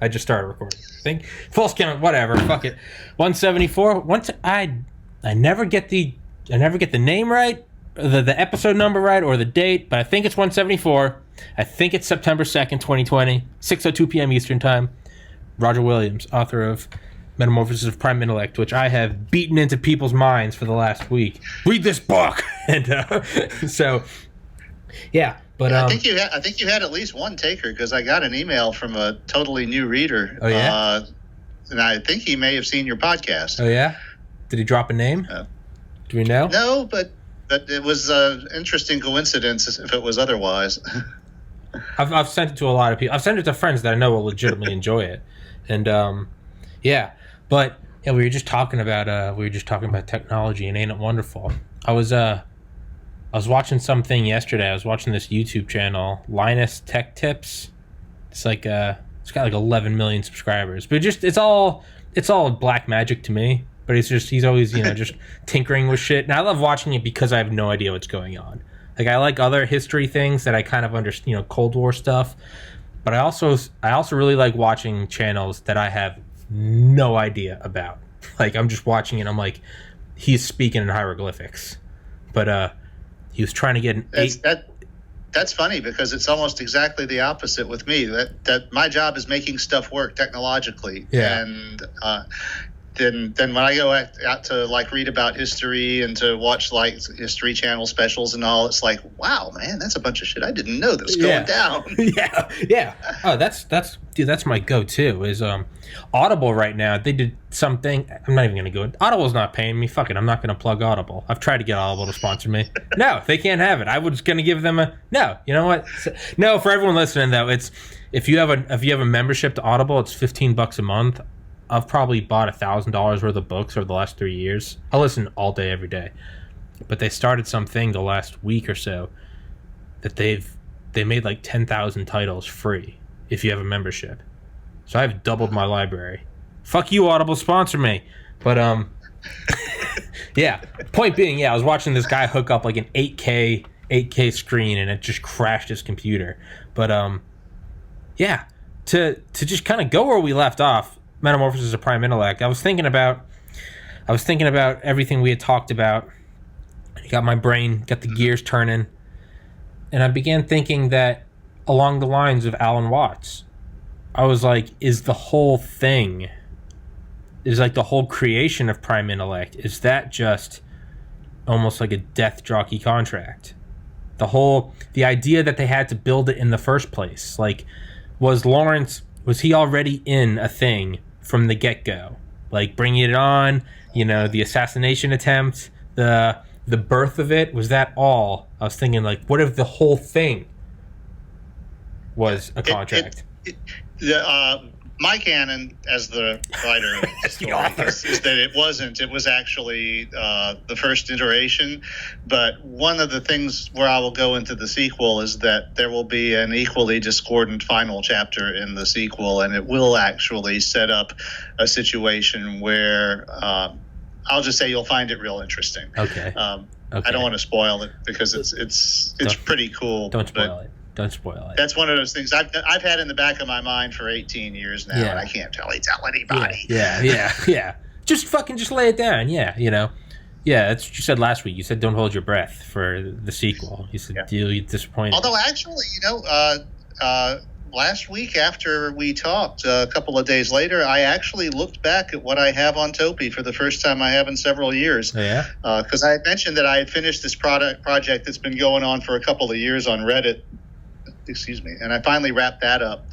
I just started recording. False count, whatever. Fuck it. 174. I never get the name right, the episode number right, or the date, but I think it's 174. I think it's September 2nd, 2020, 6:02 p.m. Eastern Time. Roger Williams, author of Metamorphosis of Prime Intellect, which I have beaten into people's minds for the last week. Read this book, and so yeah. But I think you had at least one taker, because I got an email from a totally new reader. Oh yeah, and I think he may have seen your podcast. Oh yeah, did he drop a name? Do we know? No, but it was an interesting coincidence if it was otherwise. I've sent it to a lot of people. I've sent it to friends that I know will legitimately enjoy it, and yeah. But yeah, we were just talking about technology, and ain't it wonderful? I was watching something yesterday. I was watching this YouTube channel, Linus Tech Tips. It's like it's got like 11 million subscribers, but it's all black magic to me. But he's always just tinkering with shit, and I love watching it because I have no idea what's going on. Like, I like other history things that I kind of understand, Cold War stuff, but I also really like watching channels that I have no idea about. Like, I'm just watching it, I'm like, he's speaking in hieroglyphics, but he was trying to get an That's funny, because it's almost exactly the opposite with me. That my job is making stuff work technologically, and then when I go out to like read about history and to watch like History Channel specials and all, it's like, wow, man, that's a bunch of shit I didn't know that was going down. Yeah. Oh, that's my go-to is Audible right now. They did something. I'm not even gonna go. Audible's not paying me. Fuck it. I'm not gonna plug Audible. I've tried to get Audible to sponsor me. No, they can't have it. I was gonna give them a no. You know what? No, for everyone listening though, it's if you have a membership to Audible, it's $15 a month. I've probably bought $1,000 worth of books over the last 3 years. I listen all day, every day. But they started something the last week or so that they made like 10,000 titles free if you have a membership. So I've doubled my library. Fuck you, Audible, sponsor me. But yeah. Point being, I was watching this guy hook up like an 8K screen, and it just crashed his computer. But yeah, to just kind of go where we left off. Metamorphosis of Prime Intellect. I was thinking about everything we had talked about. Got my brain, got the gears turning, and I began thinking that along the lines of Alan Watts. I was like, is the whole thing, is like the whole creation of Prime Intellect, is that just almost like a death jockey contract? The idea that they had to build it in the first place, like, was he already in a thing from the get-go, like bringing it on, the assassination attempt, the birth of it, was that all? I was thinking, like, what if the whole thing was a contract? My canon, as the writer of the story, is that it wasn't. It was actually the first iteration. But one of the things where I will go into the sequel is that there will be an equally discordant final chapter in the sequel, and it will actually set up a situation where I'll just say you'll find it real interesting. Okay. I don't want to spoil it because it's pretty cool. Don't spoil it. Don't spoil it. That's one of those things I've had in the back of my mind for 18 years now, and I can't tell anybody. Yeah. Just lay it down. Yeah, Yeah, that's what you said last week. You said don't hold your breath for the sequel. You said you're disappointed. Although actually, last week after we talked, a couple of days later, I actually looked back at what I have on Topi for the first time I have in several years. Oh, yeah? Because I had mentioned that I had finished this project that's been going on for a couple of years on Reddit. Excuse me. And I finally wrapped that up.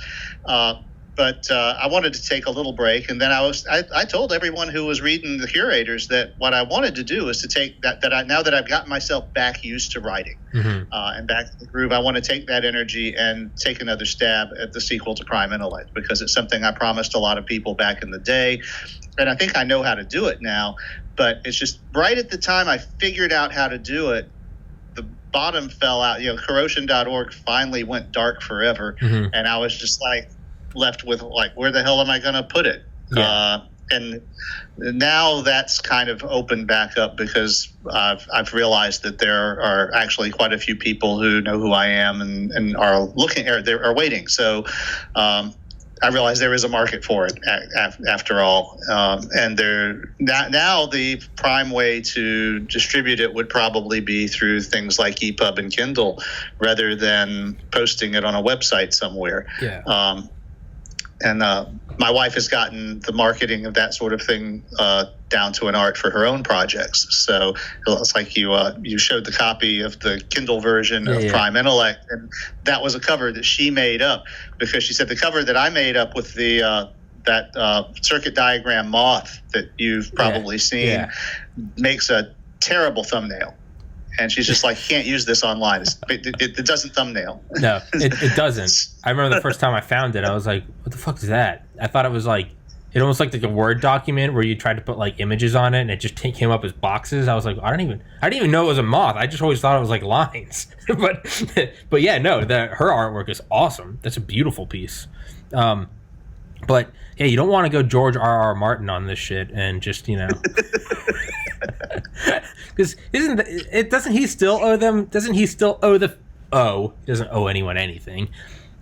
But I wanted to take a little break. And then I told everyone who was reading the curators that what I wanted to do is to take now that I've gotten myself back used to writing and back to the groove, I want to take that energy and take another stab at the sequel to Prime Intellect, because it's something I promised a lot of people back in the day. And I think I know how to do it now. But it's just right at the time I figured out how to do it, bottom fell out. Corrosion.org finally went dark forever, and I was just left with where the hell am I going to put it? And now that's kind of opened back up, because I've realized that there are actually quite a few people who know who I am and are looking, or they are waiting. So I realized there is a market for it after all. And now the prime way to distribute it would probably be through things like EPUB and Kindle rather than posting it on a website somewhere. Yeah. And my wife has gotten the marketing of that sort of thing down to an art for her own projects. So it's like you showed the copy of the Kindle version of Prime Intellect, and that was a cover that she made up, because she said the cover that I made up with the that circuit diagram moth that you've probably seen makes a terrible thumbnail. And she's just like, can't use this online. It doesn't thumbnail. No, it doesn't. I remember the first time I found it, I was like, what the fuck is that? I thought it was like, it almost like a Word document where you tried to put like images on it and it just came up as boxes. I was like, I didn't even know it was a moth. I just always thought it was like lines. but yeah, no, her artwork is awesome. That's a beautiful piece. But yeah, you don't want to go George R.R. Martin on this shit and just, because doesn't he still owe them? Doesn't he still owe he doesn't owe anyone anything,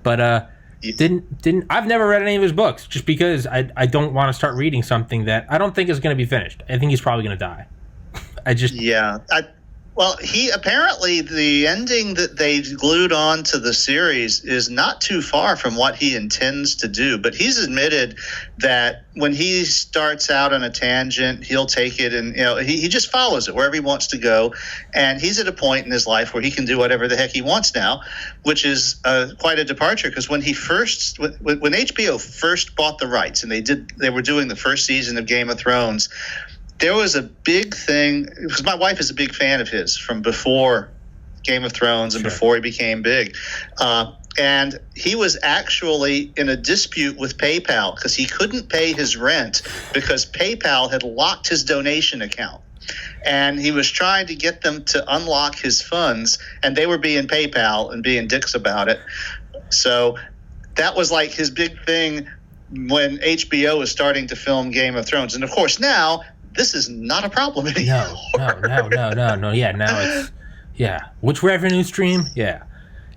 but didn't I've never read any of his books just because I don't want to start reading something that I don't think is going to be finished. I think he's probably going to die. Well, he apparently, the ending that they glued on to the series is not too far from what he intends to do. But he's admitted that when he starts out on a tangent, he'll take it and he just follows it wherever he wants to go. And he's at a point in his life where he can do whatever the heck he wants now, which is quite a departure. Because when HBO first bought the rights and they were doing the first season of Game of Thrones, there was a big thing, because my wife is a big fan of his from before Game of Thrones and before he became big. And he was actually in a dispute with PayPal because he couldn't pay his rent because PayPal had locked his donation account. And he was trying to get them to unlock his funds, and they were being PayPal and being dicks about it. So that was like his big thing when HBO was starting to film Game of Thrones. And of course now, this is not a problem anymore. No. Yeah, now it's which revenue stream? Yeah,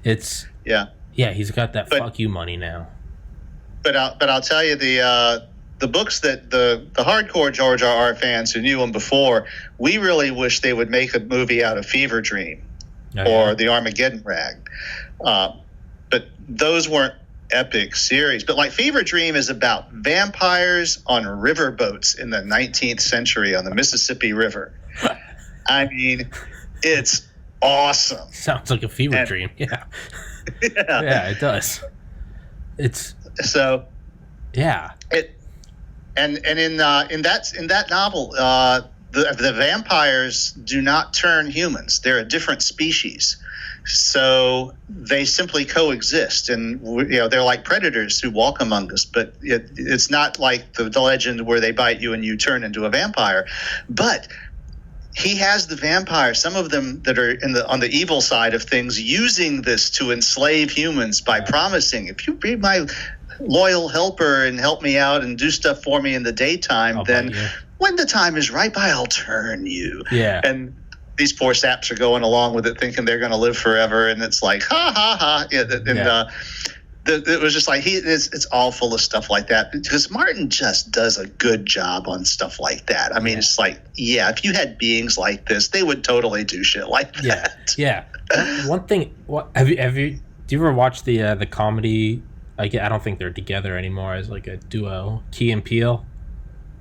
it's he's got that fuck you money now. But I'll tell you the books that the hardcore George R.R. fans who knew him before, we really wish they would make a movie out of Fever Dream or the Armageddon Rag. But those weren't epic series. But like Fever Dream is about vampires on riverboats in the 19th century on the Mississippi River. I mean, it's awesome. Sounds like a fever dream. Yeah, it does. It's so yeah. And in that novel, the vampires do not turn humans. They're a different species. So they simply coexist, and they're like predators who walk among us. But it's not like the legend where they bite you and you turn into a vampire. But he has the vampires, some of them that are on the evil side of things, using this to enslave humans by promising, if you be my loyal helper and help me out and do stuff for me in the daytime, then when the time is ripe, I'll turn you. Yeah. And these poor saps are going along with it, thinking they're going to live forever, and it's like, ha ha ha. It was just like it's all full of stuff like that, because Martin just does a good job on stuff like that. I mean, it's like, if you had beings like this, they would totally do shit like that. Yeah. One thing, do you ever watch the comedy? I don't think they're together anymore as like a duo. Key and Peele,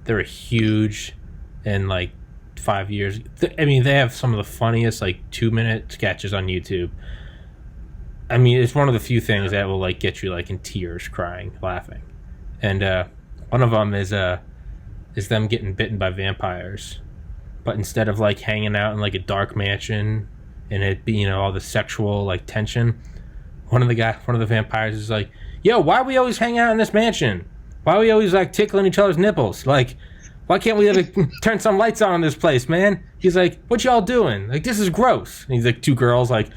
they're huge, and like 5 years. I mean, they have some of the funniest like 2-minute sketches on YouTube. I mean, it's one of the few things that will like get you like in tears, crying, laughing. And one of them is them getting bitten by vampires, but instead of like hanging out in like a dark mansion and it be all the sexual like tension, one of the vampires is like, "Yo, why we always hang out in this mansion? Why we always like tickling each other's nipples? Like, why can't we ever turn some lights on in this place, man?" He's like, "What y'all doing? Like, this is gross." And he's like, two girls like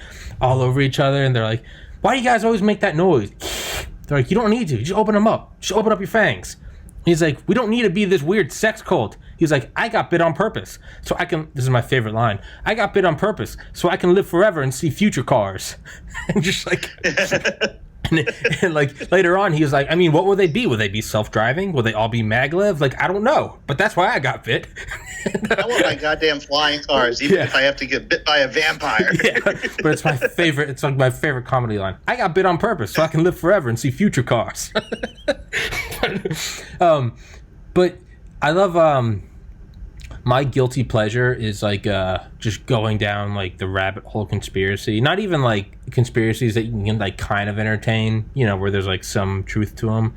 all over each other, and they're like, "Why do you guys always make that noise?" They're like, "You don't need to. Just open them up. Just open up your fangs." He's like, "We don't need to be this weird sex cult." He's like, "I got bit on purpose, so I can." This is my favorite line. "I got bit on purpose, so I can live forever and see future cars." And just like, And like later on, he was like, I mean, what will they be? Will they be self-driving? Will they all be maglev? Like, I don't know, but that's why I got bit. I want my goddamn flying cars, even if I have to get bit by a vampire. Yeah, but it's my favorite. It's like my favorite comedy line. I got bit on purpose so I can live forever and see future cars. But I love my guilty pleasure is like just going down like the rabbit hole conspiracy. Not even like conspiracies that you can like kind of entertain, you know, where there's like some truth to them.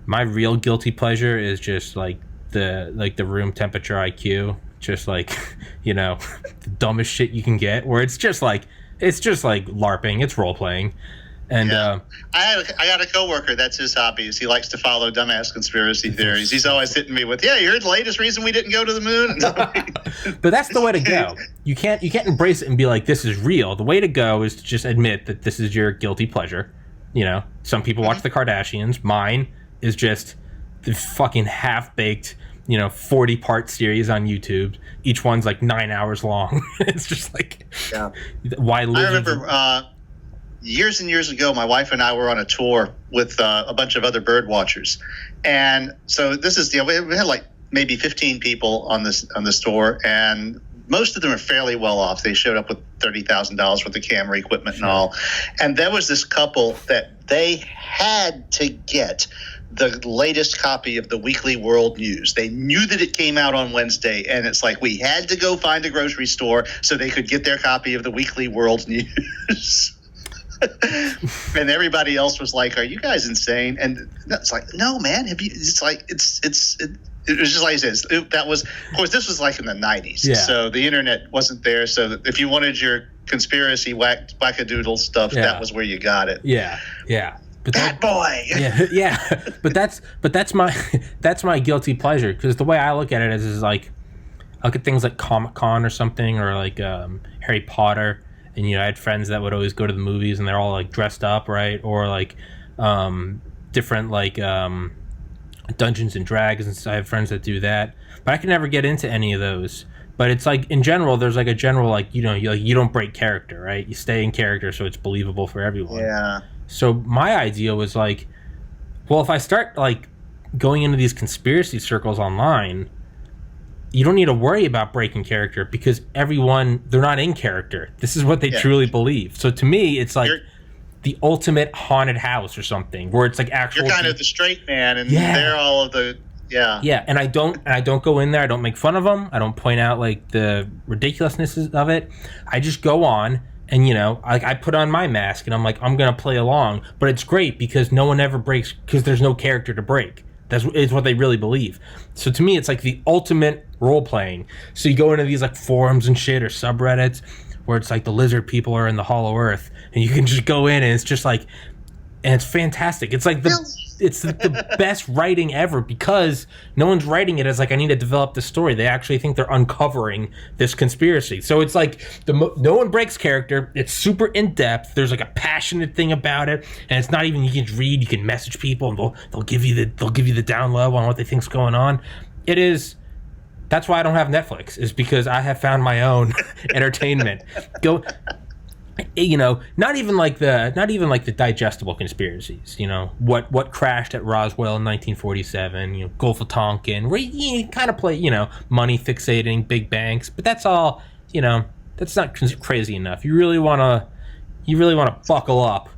My real guilty pleasure is just like the room temperature IQ, just like, you know, the dumbest shit you can get, where it's just like LARPing, it's role playing. And I got a coworker, that's his hobby, is he likes to follow dumbass conspiracy theories. He's always hitting me with, you heard the latest reason we didn't go to the moon? But that's the way to go. You can't embrace it and be like, this is real. The way to go is to just admit that this is your guilty pleasure. You know, some people watch the Kardashians. Mine is just the fucking half-baked, you know, 40-part series on YouTube. Each one's like 9 hours long. It's just like, why lizards... I remember years and years ago, my wife and I were on a tour with a bunch of other bird watchers. And so this is, we had like maybe 15 people on this tour, and most of them are fairly well off. They showed up with $30,000 worth of camera equipment and all. And there was this couple that they had to get the latest copy of the Weekly World News. They knew that it came out on Wednesday, and it's like we had to go find a grocery store so they could get their copy of the Weekly World News. And everybody else was like, "Are you guys insane?" And it's like, "No, man. Have you?" It's like it was just like it says. That was, of course, this was like in the '90s, so the internet wasn't there. So that if you wanted your conspiracy wackadoodle stuff, that was where you got it. Yeah. But that boy. Yeah. But that's my guilty pleasure, because the way I look at it is like, I look at things like Comic-Con or something, or like Harry Potter. And, you know, I had friends that would always go to the movies and they're all like dressed up, right? Or like different like Dungeons and Dragons. I have friends that do that, but I can never get into any of those. But it's like in general, there's like a general like, you know, you don't break character, right? You stay in character so it's believable for everyone. Yeah. So my idea was like, well, if I start like going into these conspiracy circles online, you don't need to worry about breaking character, because everyone, they're not in character. This is what they truly believe. So to me, it's like the ultimate haunted house or something, where it's like actual. You're kind of the straight man, and they're all of the Yeah, and I don't go in there. I don't make fun of them. I don't point out like the ridiculousness of it. I just go on, and you know, I put on my mask, and I'm like, I'm gonna play along. But it's great because no one ever breaks, because there's no character to break. Is what they really believe. So to me, it's like the ultimate role playing. So you go into these like forums and shit, or subreddits, where it's like the lizard people are in the Hollow Earth, and you can just go in, and it's just like, and it's fantastic. It's like the best writing ever, because no one's writing it as like, I need to develop this story. They actually think they're uncovering this conspiracy. So it's like no one breaks character. It's super in depth. There's like a passionate thing about it, and it's not even, you can read. You can message people, and they'll give you the down low on what they think's going on. It is. That's why I don't have Netflix, is because I have found my own entertainment. You know, not even like the digestible conspiracies. You know, what crashed at Roswell in 1947. You know, Gulf of Tonkin, where you kind of play, you know, money fixating, big banks. But that's all. You know, that's not crazy enough. You really want to buckle up,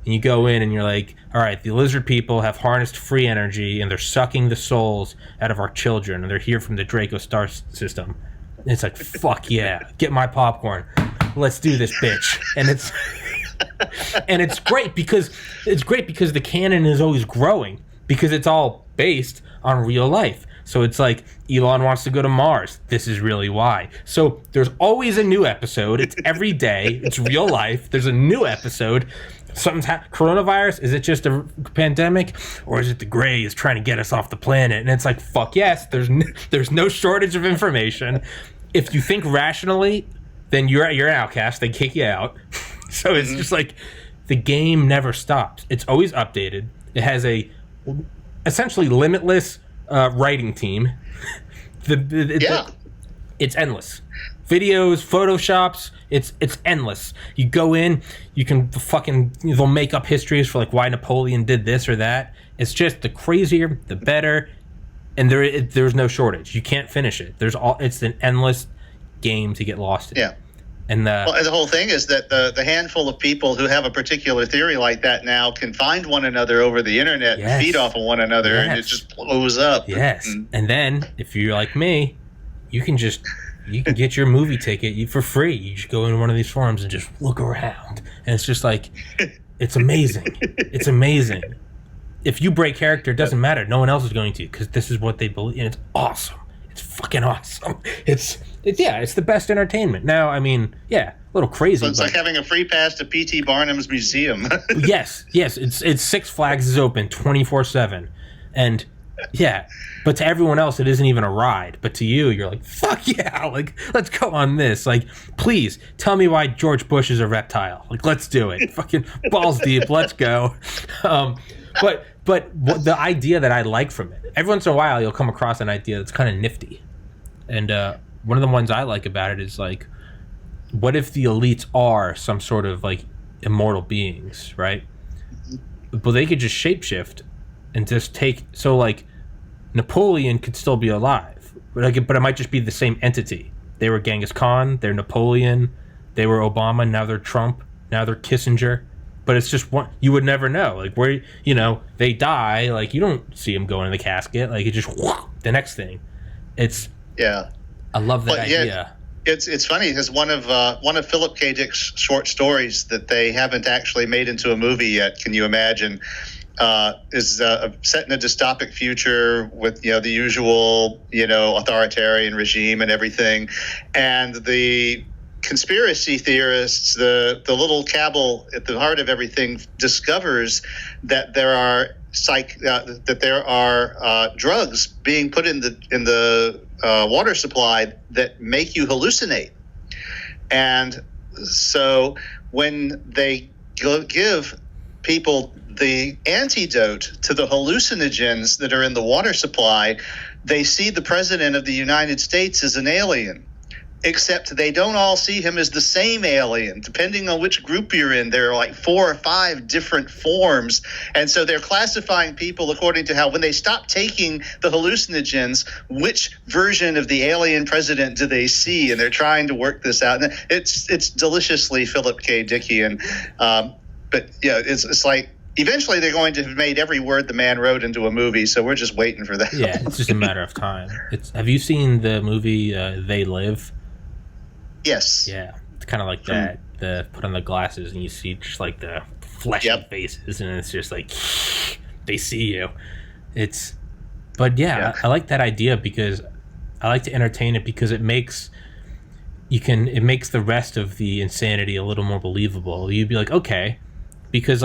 and you go in and you're like, all right, the lizard people have harnessed free energy, and they're sucking the souls out of our children, and they're here from the Draco star system. And it's like, fuck yeah, get my popcorn. Let's do this, bitch. And it's great because the canon is always growing, because it's all based on real life. So it's like, Elon wants to go to Mars. This is really why. So there's always a new episode. It's every day. It's real life. There's a new episode. Something's coronavirus. Is it just a pandemic, or is it the Greys trying to get us off the planet? And it's like, fuck yes. There's no shortage of information. If you think rationally, then you're an outcast. They kick you out. So it's just like, the game never stops. It's always updated. It has a essentially limitless writing team. It's endless. videos, photoshops. It's endless. You go in, you can they'll make up histories for like why Napoleon did this or that. It's just the crazier, the better, and there's no shortage. You can't finish it. It's an endless game to get lost in. Yeah. And the whole thing is that the handful of people who have a particular theory like that now can find one another over the internet and feed off of one another, and it just blows up. Yes. And then if you're like me, you can get your movie ticket for free. You just go into one of these forums and just look around, and it's just like, it's amazing. It's amazing. If you break character, it doesn't matter. No one else is going to, because this is what they believe, and it's awesome. It's fucking awesome. It's the best entertainment. Now, I mean, a little crazy. So it's like having a free pass to P.T. Barnum's museum. Yes. It's Six Flags is open 24/7, and but to everyone else, it isn't even a ride. But to you, you're like, fuck yeah, like let's go on this. Like, please tell me why George Bush is a reptile. Like, let's do it. Fucking balls deep. Let's go. But the idea that I like from it, every once in a while you'll come across an idea that's kind of nifty. And one of the ones I like about it is like, what if the elites are some sort of like immortal beings, right? But they could just shapeshift and just so like Napoleon could still be alive, but it might just be the same entity. They were Genghis Khan, they're Napoleon, they were Obama, now they're Trump, now they're Kissinger. But it's just one, you would never know. Like, where, they die, like, you don't see them go in the casket. Like, it just, the next thing. I love that idea. It's funny because one of Philip K. Dick's short stories that they haven't actually made into a movie yet, can you imagine, is set in a dystopic future with, the usual, authoritarian regime and everything. And the conspiracy theorists, the little cabal at the heart of everything, discovers that there are drugs being put in the water supply that make you hallucinate. And so when they give people the antidote to the hallucinogens that are in the water supply, they see the president of the United States as an alien. Except they don't all see him as the same alien. Depending on which group you're in, there are like 4 or 5 different forms. And so they're classifying people according to how, when they stop taking the hallucinogens, which version of the alien president do they see? And they're trying to work this out. And it's deliciously Philip K. Dickian. But it's like, eventually they're going to have made every word the man wrote into a movie, so we're just waiting for that. Yeah, it's just a matter of time. Have you seen the movie They Live? Yes. Yeah, it's kind of like that. Put on the glasses and you see just like the fleshy faces, and it's just like they see you. I like that idea because I like to entertain it because it makes the rest of the insanity a little more believable. You'd be like, okay, because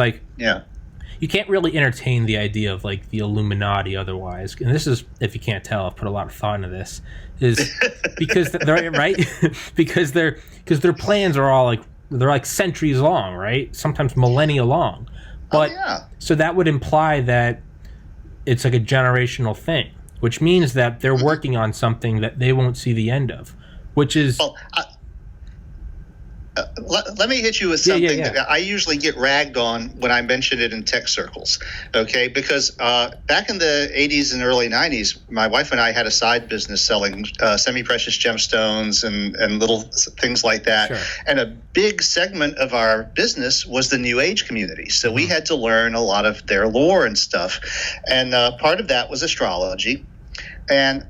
you can't really entertain the idea of like the Illuminati otherwise. And this is, if you can't tell, I've put a lot of thought into this, is because they're right because their plans are all they're like centuries long, right? Sometimes millennia long. But so that would imply that it's like a generational thing, which means that they're working on something that they won't see the end of, which is let me hit you with something that I usually get ragged on when I mention it in tech circles, okay? Because back in the 80s and early 90s, my wife and I had a side business selling semi-precious gemstones and little things like that. Sure. And a big segment of our business was the New Age community. So we had to learn a lot of their lore and stuff. And part of that was astrology. And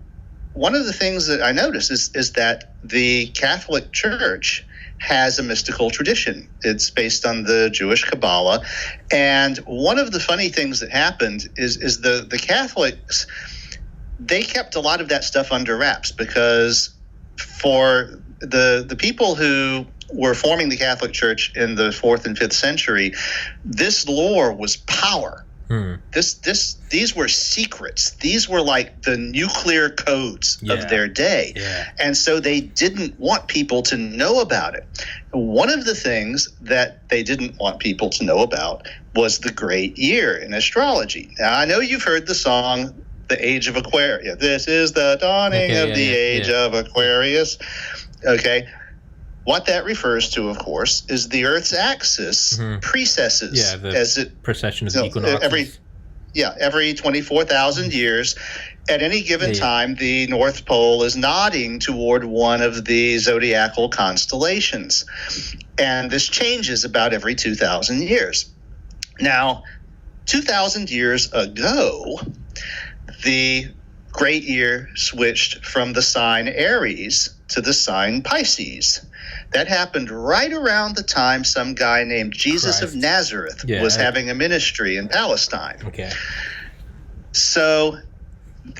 one of the things that I noticed is that the Catholic Church has a mystical tradition. It's based on the Jewish Kabbalah. And one of the funny things that happened is the Catholics, they kept a lot of that stuff under wraps, because for the people who were forming the Catholic Church in the 4th and 5th century, this lore was power. These were secrets. These were like the nuclear codes of their day. Yeah. And so they didn't want people to know about it. One of the things that they didn't want people to know about was the great year in astrology. Now, I know you've heard the song, The Age of Aquarius. This is the dawning of the age of Aquarius. Okay. What that refers to, of course, is the Earth's axis precesses as it precession of the equinoxes. Every 24,000 years. At any given time, the North Pole is nodding toward one of the zodiacal constellations. And this changes about every 2,000 years. Now, 2,000 years ago, the great year switched from the sign Aries to the sign Pisces. That happened right around the time some guy named Jesus of Nazareth was having a ministry in Palestine. Okay. So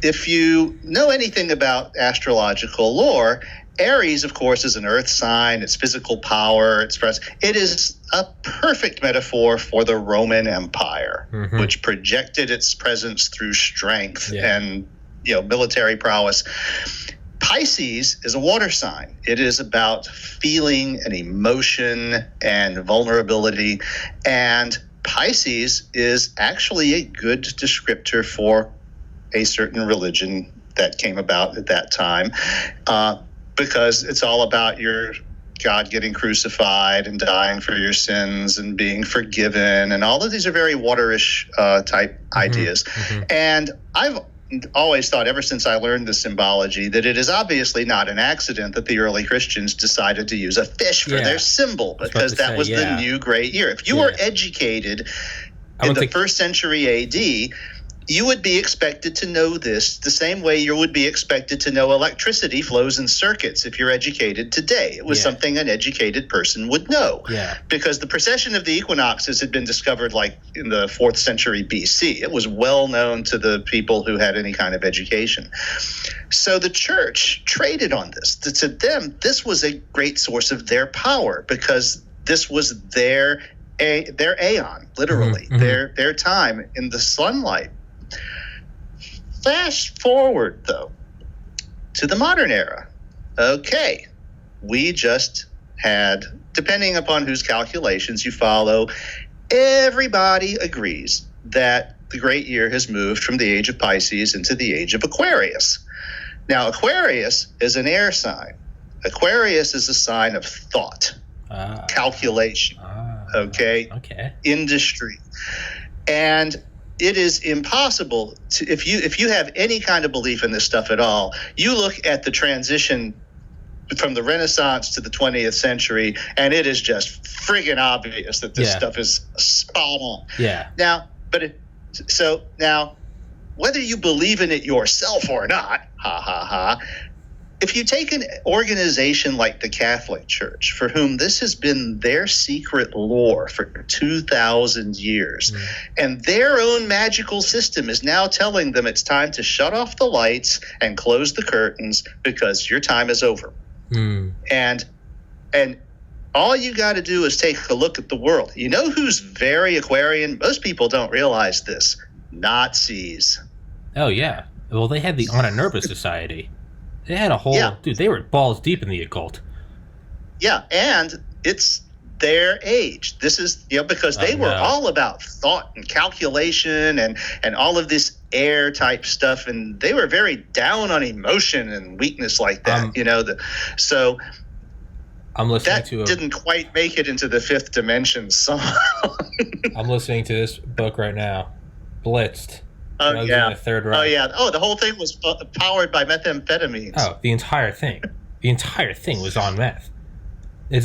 if you know anything about astrological lore, Aries, of course, is an earth sign. It's physical power. It is a perfect metaphor for the Roman Empire, which projected its presence through strength and military prowess. Pisces is a water sign. It is about feeling and emotion and vulnerability. And Pisces is actually a good descriptor for a certain religion that came about at that time, because it's all about your God getting crucified and dying for your sins and being forgiven. And all of these are very waterish type ideas. And I've always thought, ever since I learned the symbology, that it is obviously not an accident that the early Christians decided to use a fish for their symbol, because that was the new great year. If you were educated in the first century AD, you would be expected to know this the same way you would be expected to know electricity flows in circuits if you're educated today. It was something an educated person would know. Because the precession of the equinoxes had been discovered like in the 4th century BC. It was well known to the people who had any kind of education. So the church traded on this. To them, this was a great source of their power, because this was their aeon, literally, their time in the sunlight. Fast forward, though, to the modern era. Okay, we just had, depending upon whose calculations you follow, everybody agrees that the great year has moved from the age of Pisces into the age of Aquarius. Now, Aquarius is an air sign. Aquarius is a sign of thought, calculation, industry. And it is impossible to, if you have any kind of belief in this stuff at all, you look at the transition from the Renaissance to the 20th century, and it is just friggin' obvious that this stuff is spot on. Now, now, whether you believe in it yourself or not, if you take an organization like the Catholic Church, for whom this has been their secret lore for 2,000 years, and their own magical system is now telling them it's time to shut off the lights and close the curtains because your time is over. And all you got to do is take a look at the world. You know who's very Aquarian? Most people don't realize this. Nazis. Oh, yeah. Well, they had the Anna Nerva Society. They had a whole... Dude, they were balls deep in the occult. Yeah, and it's their age. This is, because they were all about thought and calculation and all of this air type stuff, and they were very down on emotion and weakness like that, so... I'm listening that didn't quite make it into the fifth dimension song. I'm listening to this book right now, Blitzed. Oh, yeah. The Third Reich. Oh, yeah. Oh, the whole thing was powered by methamphetamines. Oh, the entire thing. The entire thing was on meth. But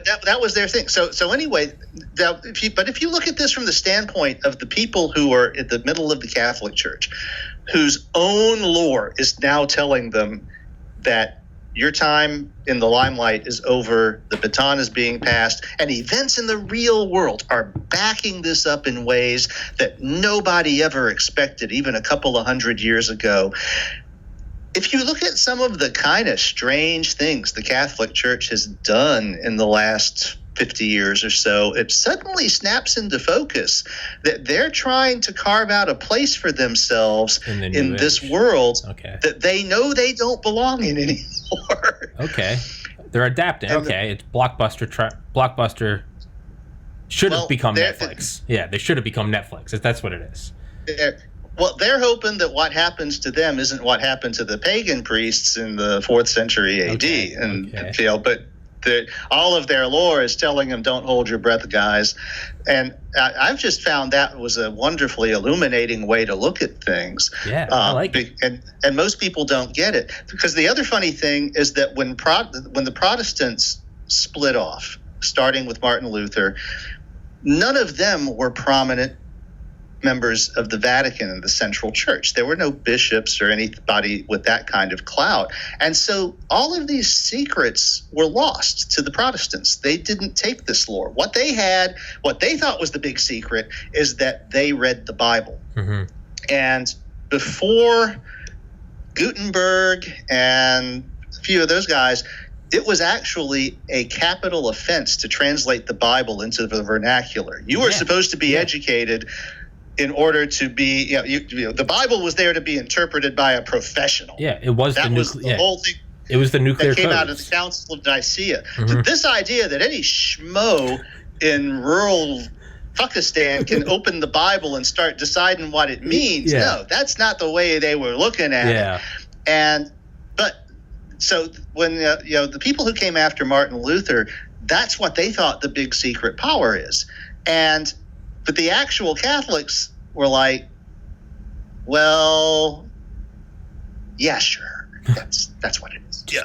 that was their thing. So anyway, if you look at this from the standpoint of the people who are at the middle of the Catholic Church, whose own lore is now telling them that your time in the limelight is over, the baton is being passed, and events in the real world are backing this up in ways that nobody ever expected, even a couple of 100 years ago. If you look at some of the kind of strange things the Catholic Church has done in the last 50 years or so, it suddenly snaps into focus that they're trying to carve out a place for themselves in this world that they know they don't belong in anymore. Okay. They're adapting. It's Blockbuster should have become Netflix. They should have become Netflix. That's what it is. Well, they're hoping that what happens to them isn't what happened to the pagan priests in the 4th century AD. But all of their lore is telling them, don't hold your breath, guys. And I've just found that was a wonderfully illuminating way to look at things. Yeah, I like it. And most people don't get it. Because the other funny thing is that when the Protestants split off, starting with Martin Luther, none of them were prominent members of the Vatican and the Central Church. There were no bishops or anybody with that kind of clout. And so all of these secrets were lost to the Protestants. They didn't take this lore. What they thought was the big secret is that they read the Bible. Mm-hmm. And before Gutenberg and a few of those guys, it was actually a capital offense to translate the Bible into the vernacular. You were supposed to be educated in order to be, the Bible was there to be interpreted by a professional. Yeah, it was the whole thing. It was the nuclear that came codes. out of the Council of Nicaea. Mm-hmm. This idea that any schmo in rural Pakistan can open the Bible and start deciding what it means. Yeah. No, that's not the way they were looking at it. So when the people who came after Martin Luther, that's what they thought the big secret power is. But the actual Catholics were like, well, yeah, sure, that's what it is. Yeah,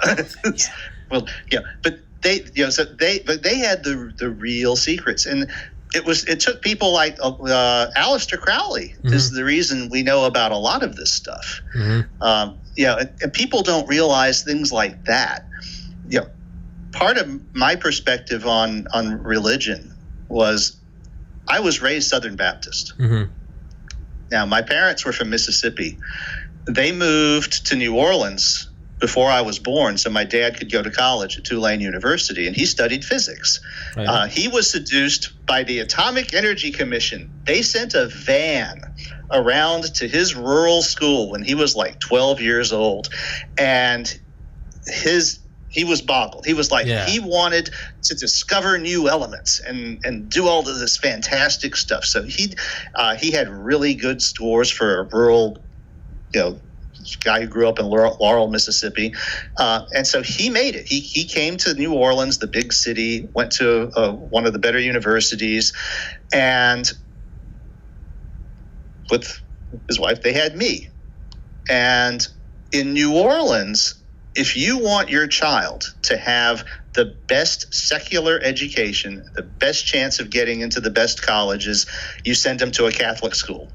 well, yeah, but they had the real secrets, and it took people like Aleister Crowley is the reason we know about a lot of this stuff. Mm-hmm. And people don't realize things like that. Part of my perspective on religion was, I was raised Southern Baptist. Mm-hmm. Now, my parents were from Mississippi. They moved to New Orleans before I was born, so my dad could go to college at Tulane University, and he studied physics. Right. He was seduced by the Atomic Energy Commission. They sent a van around to his rural school when he was like 12 years old, and he was boggled. He was like, he wanted to discover new elements and do all of this fantastic stuff. So he had really good scores for a rural, guy who grew up in Laurel, Mississippi. And so he made it. He came to New Orleans, the big city, went to one of the better universities, and with his wife, they had me. And in New Orleans, if you want your child to have the best secular education, the best chance of getting into the best colleges, you send them to a Catholic school.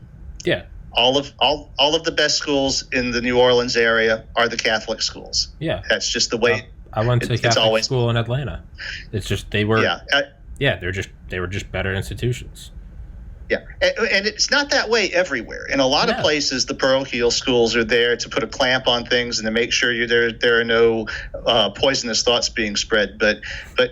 Yeah. All of the best schools in the New Orleans area are the Catholic schools. Yeah. That's just the way. I went to a Catholic school in Atlanta. It's just they were they were just better institutions. Yeah, and it's not that way everywhere. In a lot of places, the parochial schools are there to put a clamp on things and to make sure there are no poisonous thoughts being spread. But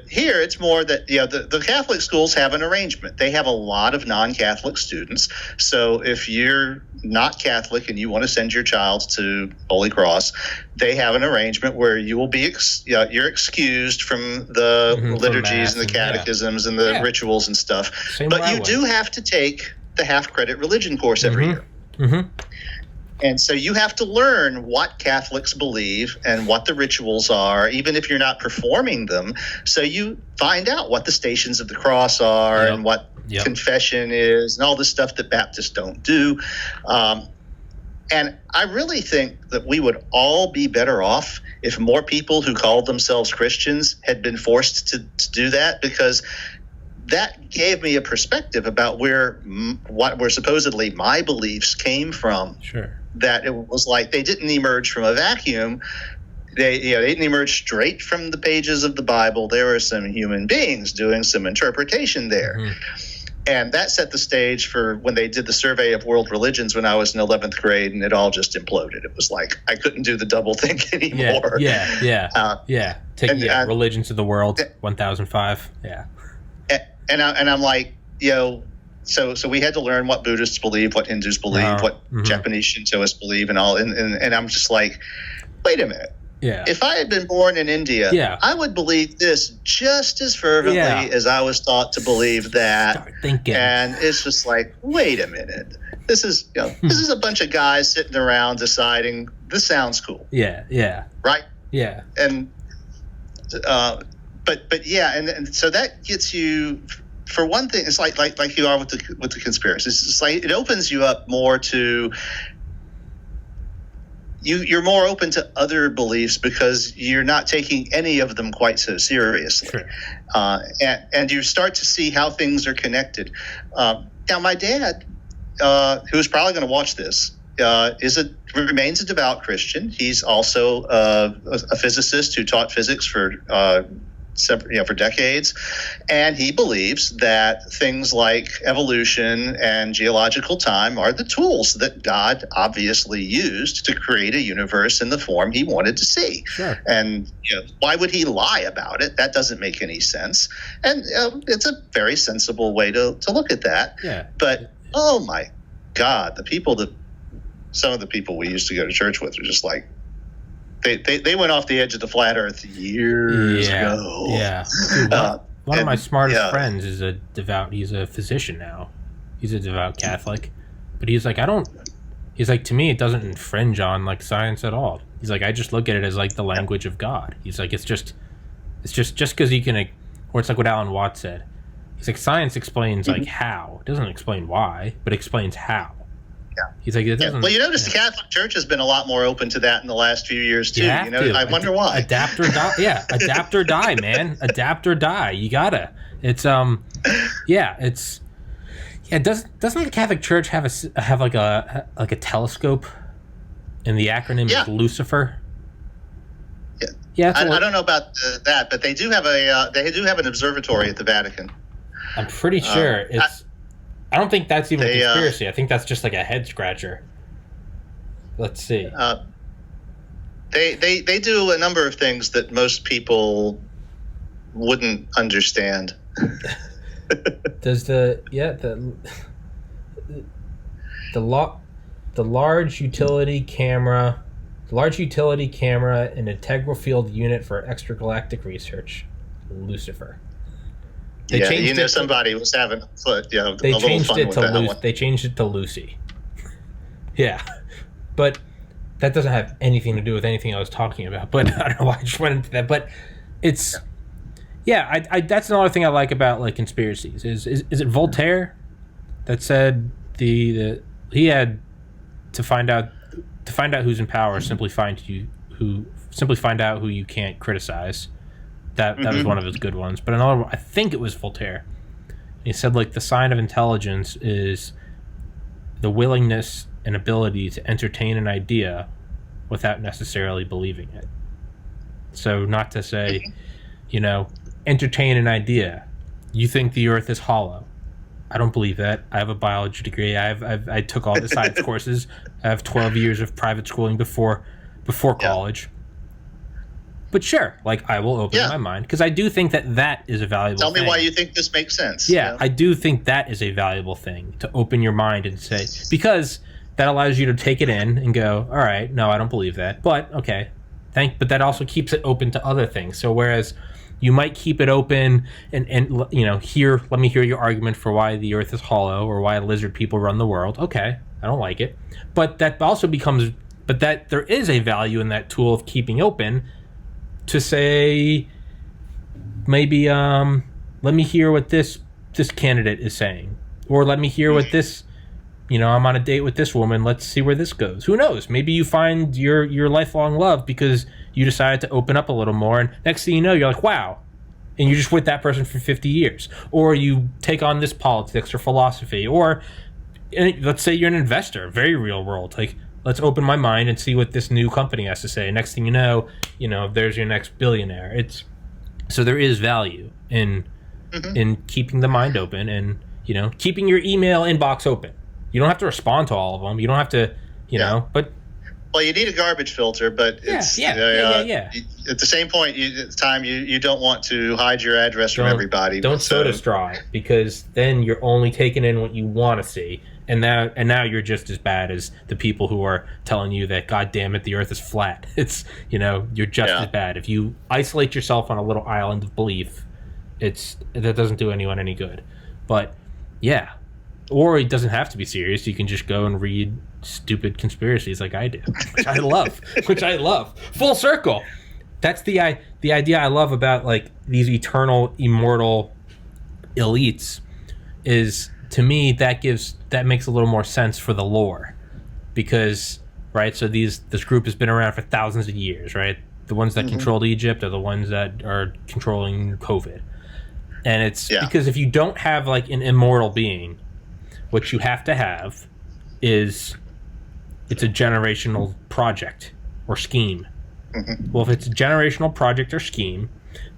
here, it's more that the Catholic schools have an arrangement. They have a lot of non-Catholic students. So if you're not Catholic and you want to send your child to Holy Cross, they have an arrangement where you will be you're excused from the liturgies and the catechisms and the rituals and stuff. But you do have to take the half-credit religion course every year. Mm-hmm. And so you have to learn what Catholics believe and what the rituals are, even if you're not performing them. So you find out what the Stations of the Cross are and what confession is and all this stuff that Baptists don't do. And I really think that we would all be better off if more people who called themselves Christians had been forced to do that, because that gave me a perspective about what were supposedly my beliefs came from. Sure. That it was like they didn't emerge from a vacuum. They didn't emerge straight from the pages of the Bible. There were some human beings doing some interpretation there. Mm-hmm. And that set the stage for when they did the survey of world religions when I was in 11th grade, and it all just imploded. It was like I couldn't do the double think anymore. Religions of the World, 1005. Yeah. And I'm like, so we had to learn what Buddhists believe, what Hindus believe, what Japanese Shintoists believe, and all. And I'm just like, wait a minute. Yeah. If I had been born in India, I would believe this just as fervently as I was taught to believe that. Start thinking. And it's just like, wait a minute. This is this is a bunch of guys sitting around deciding this sounds cool. Yeah. Right. Yeah. And but yeah, and so that gets you. For one thing, it's like you are with the conspiracy. It's like it opens you up more to. You're more open to other beliefs because you're not taking any of them quite so seriously, Sure. and you start to see how things are connected. Now, my dad, who's probably going to watch this, remains a devout Christian. He's also a physicist who taught physics for decades, and he believes that things like evolution and geological time are the tools that God obviously used to create a universe in the form he wanted to see. Sure. And why would he lie about it? That doesn't make any sense. And it's a very sensible way to look at that. Yeah. But oh my God, some of the people we used to go to church with are just like, They went off the edge of the flat Earth years ago. Yeah. Dude, one of my smartest friends is he's a physician now. He's a devout Catholic. But he's like, to me, it doesn't infringe on like science at all. He's like, I just look at it as like the language of God. He's like, it's just because you can, or it's like what Alan Watts said. He's like, science explains like how. It doesn't explain why, but explains how. Yeah. He's like, it doesn't. Well, you notice the Catholic Church has been a lot more open to that in the last few years too. I wonder why. Adapt or die. Yeah, adapt or die, man. Adapt or die. You gotta. It's Doesn't the Catholic Church have like a telescope, and the acronym is Lucifer? Yeah. Yeah. I don't know about that, but they do have an observatory at the Vatican. I'm pretty sure I don't think that's even a conspiracy. I think that's just like a head scratcher. Let's see. They do a number of things that most people wouldn't understand. Does the large utility camera and integral field unit for extragalactic research, Lucifer? Somebody was having they changed it to They changed it to Lucy. Yeah, but that doesn't have anything to do with anything I was talking about. But I don't know why I just went into that. But it's I that's another thing I like about like conspiracies. Is it Voltaire that said he had to find out who's in power, simply find out who you can't criticize. That was one of his good ones. But another one, I think it was Voltaire. He said, like, the sign of intelligence is the willingness and ability to entertain an idea without necessarily believing it. So not to say, entertain an idea. You think the earth is hollow. I don't believe that. I have a biology degree. I took all the science courses. I have 12 years of private schooling before college. But sure, like I will open my mind because I do think that is a valuable thing. Tell me why you think this makes sense. Yeah, I do think that is a valuable thing to open your mind and say, because that allows you to take it in and go, all right, no, I don't believe that. But okay, but that also keeps it open to other things. So whereas you might keep it open and let me hear your argument for why the earth is hollow or why lizard people run the world. Okay, I don't like it. But that also that there is a value in that tool of keeping open to say, maybe let me hear what this candidate is saying, or let me hear what this, I'm on a date with this woman, let's see where this goes. Who knows, maybe you find your lifelong love because you decided to open up a little more, and next thing you know, you're like, wow, and you're just with that person for 50 years. Or you take on this politics or philosophy, or let's say you're an investor, very real world, like, let's open my mind and see what this new company has to say. Next thing you know, there's your next billionaire. So there is value in keeping the mind open and, keeping your email inbox open. You don't have to respond to all of them. You don't have to, but. Well, you need a garbage filter, but it's at the same point, you don't want to hide your address from everybody. Don't soda straw, because then you're only taking in what you want to see. And now you're just as bad as the people who are telling you that, God damn it, the earth is flat. It's, you're just as bad. If you isolate yourself on a little island of belief, that doesn't do anyone any good. But yeah, Or it doesn't have to be serious. You can just go and read stupid conspiracies like I do, which I love. Full circle. That's the idea I love about like these eternal, immortal elites. Is to me that makes a little more sense for the lore, because right. So this group has been around for thousands of years, right? The ones that controlled Egypt are the ones that are controlling COVID, and it's because if you don't have like an immortal being, what you have to have is it's a generational project or scheme. Well, if it's a generational project or scheme,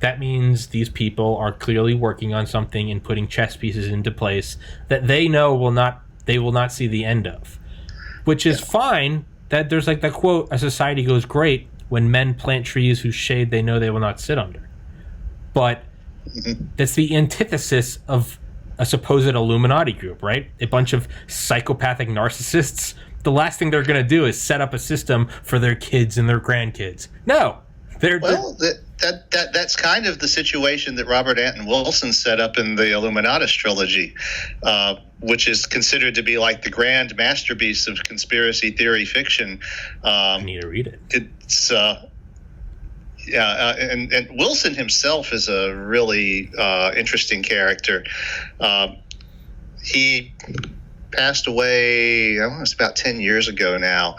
that means these people are clearly working on something and putting chess pieces into place that they know they will not see the end of, which is fine. That there's like the quote, "A society goes great when men plant trees whose shade they know they will not sit under." But that's the antithesis of a supposed Illuminati group, right? A bunch of psychopathic narcissists. The last thing they're going to do is set up a system for their kids and their grandkids. No, that's kind of the situation that Robert Anton Wilson set up in the Illuminatus trilogy, which is considered to be like the grand masterpiece of conspiracy theory fiction. I need to read it. It's and Wilson himself is a really interesting character. He passed away, it's about 10 years ago now.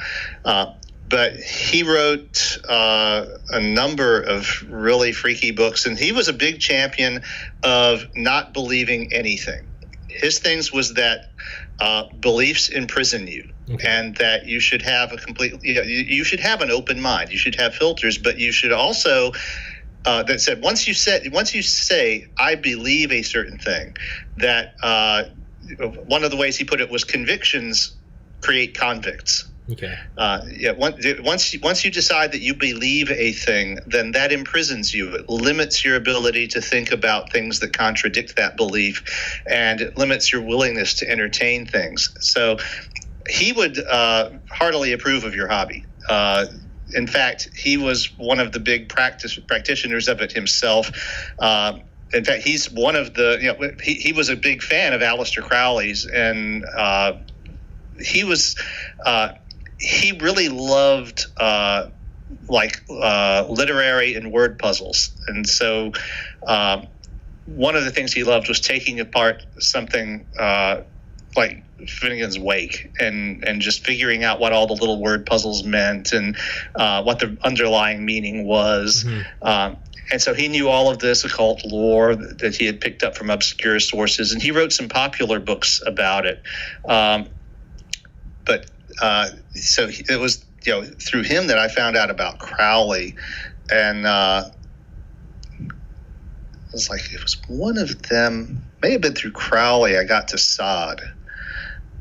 But he wrote a number of really freaky books, and he was a big champion of not believing anything. His things was that beliefs imprison you, and that you should have you should have an open mind. You should have filters, but you should also that said once you say I believe a certain thing, that one of the ways he put it was convictions create convicts. Okay. Once you decide that you believe a thing, then that imprisons you. It limits your ability to think about things that contradict that belief, and it limits your willingness to entertain things. So he would heartily approve of your hobby. In fact, he was one of the big practitioners of it himself. In fact, he's one of the, he was a big fan of Aleister Crowley's, and he really loved literary and word puzzles. And so one of the things he loved was taking apart something like Finnegan's Wake and just figuring out what all the little word puzzles meant and what the underlying meaning was. And so he knew all of this occult lore that he had picked up from obscure sources, and he wrote some popular books about it. So it was through him that I found out about Crowley, and it was one of them. May have been through Crowley I got to Sod,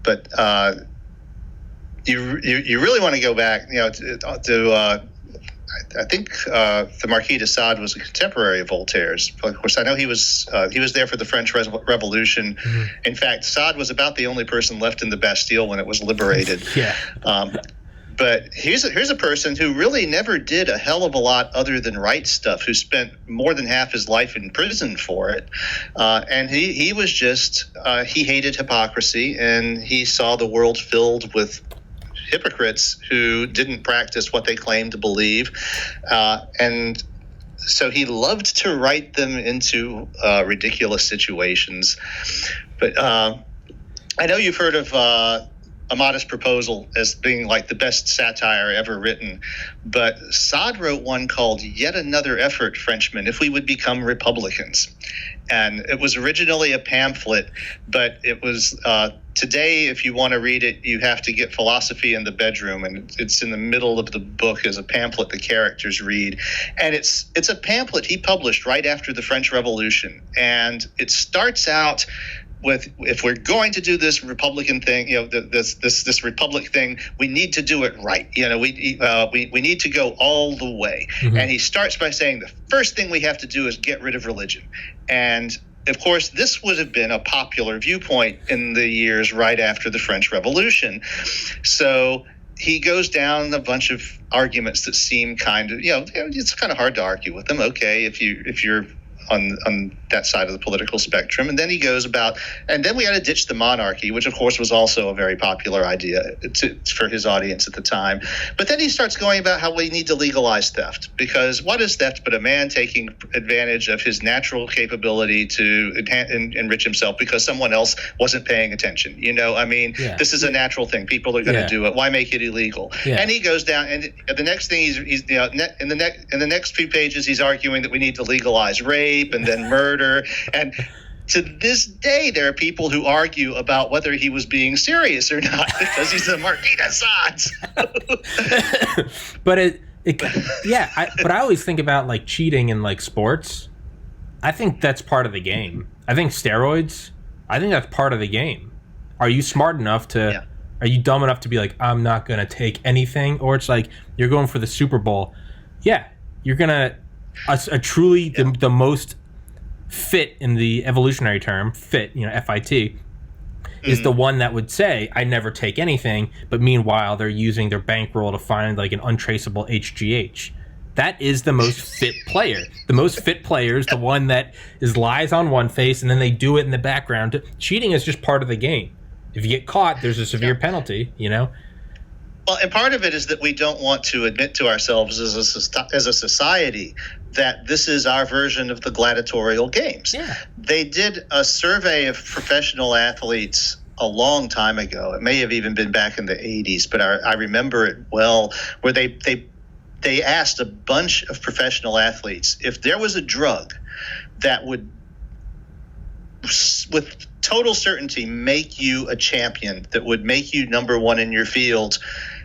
but you really want to go back, to I think the Marquis de Sade was a contemporary of Voltaire's. Of course, I know he was there for the French Revolution. In fact, Sade was about the only person left in the Bastille when it was liberated. But here's a person who really never did a hell of a lot other than write stuff, who spent more than half his life in prison for it. And he was just he hated hypocrisy, and he saw the world filled with hypocrites who didn't practice what they claimed to believe, and so he loved to write them into ridiculous situations. But I know you've heard of A Modest Proposal as being like the best satire ever written, but Sade wrote one called Yet Another Effort, Frenchmen, If We Would Become Republicans. And it was originally a pamphlet, but it was today, if you want to read it, you have to get Philosophy in the Bedroom, and it's in the middle of the book as a pamphlet the characters read. And it's a pamphlet he published right after the French Revolution, and it starts out with, if we're going to do this Republican thing, this Republic thing, we need to do it right. We need to go all the way. And he starts by saying the first thing we have to do is get rid of religion. And of course, this would have been a popular viewpoint in the years right after the French Revolution. So he goes down a bunch of arguments that seem kind of, it's kind of hard to argue with them. Okay, if you're on that side of the political spectrum. And then he goes about, and then we had to ditch the monarchy, which of course was also a very popular idea for his audience at the time. But then he starts going about how we need to legalize theft, because what is theft but a man taking advantage of his natural capability to enrich himself because someone else wasn't paying attention? I mean, this is a natural thing. People are going to do it. Why make it illegal? Yeah. And he goes down, and the next thing he's in the next few pages, he's arguing that we need to legalize rape and then murder. And to this day, there are people who argue about whether he was being serious or not because he's a Martina Sans. But but I always think about like cheating in like sports. I think that's part of the game. I think steroids, I think that's part of the game. Are you smart enough to? Yeah. Are you dumb enough to be like, I'm not going to take anything? Or it's like, you're going for the Super Bowl. Yeah, you're going to, a truly the most fit in the evolutionary term, fit, FIT, is the one that would say, I never take anything, but meanwhile, they're using their bankroll to find like an untraceable HGH. That is the most fit player. The most fit player is the one that lies on one face and then they do it in the background. Cheating is just part of the game. If you get caught, there's a severe penalty, Well, and part of it is that we don't want to admit to ourselves as a society that this is our version of the gladiatorial games. Yeah. They did a survey of professional athletes a long time ago. It may have even been back in the 80s, but I remember it well, where they asked a bunch of professional athletes if there was a drug that would, with total certainty, make you a champion, that would make you number one in your field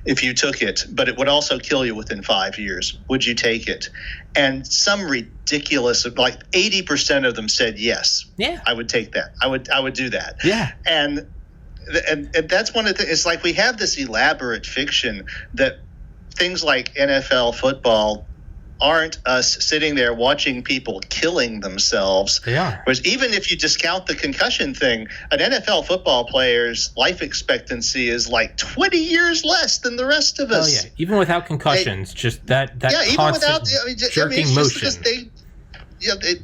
if you took it, but it would also kill you within 5 years. Would you take it? And some ridiculous, like 80% of them said yes. Yeah, I would take that. I would do that. Yeah, and that's one of the. It's like we have this elaborate fiction that things like NFL football aren't us sitting there watching people killing themselves. They are. Whereas even if you discount the concussion thing, an NFL football player's life expectancy is like 20 years less than the rest of us. Oh yeah, even without concussions, just that constant jerking motion.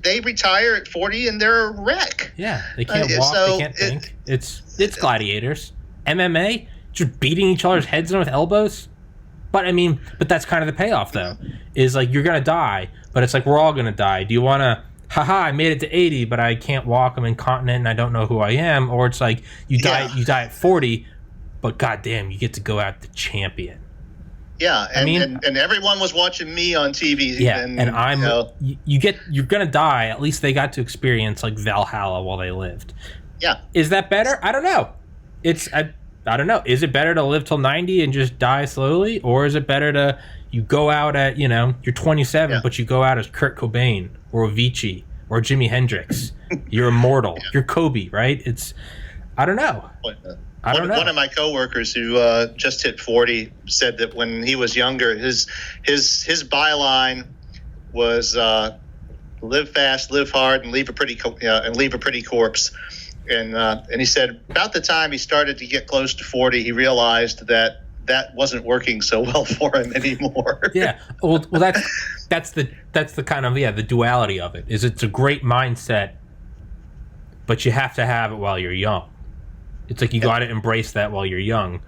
They retire at 40 and they're a wreck. Yeah, they can't walk, they can't think. It's gladiators. MMA, just beating each other's heads in with elbows. But that's kind of the payoff, though, is like you're going to die, but it's like we're all going to die. Do you want to, I made it to 80, but I can't walk, I'm incontinent, and I don't know who I am? Or it's like you die at 40, but goddamn, you get to go out the champion. Yeah, and everyone was watching me on TV. Yeah, and I'm, you're going to die. At least they got to experience like Valhalla while they lived. Yeah. Is that better? I don't know. I don't know. Is it better to live till 90 and just die slowly? Or is it better to, you go out at, you're 27, but you go out as Kurt Cobain or Avicii or Jimi Hendrix. You're immortal. Yeah. You're Kobe, right? I don't know. I don't know. One of my coworkers who just hit 40 said that when he was younger, his byline was live fast, live hard, and leave a pretty corpse. And he said about the time he started to get close to 40, he realized that wasn't working so well for him anymore. Yeah. Well, that's the kind of the duality of it. Is it's a great mindset, but you have to have it while you're young. It's like you got to embrace that while you're young.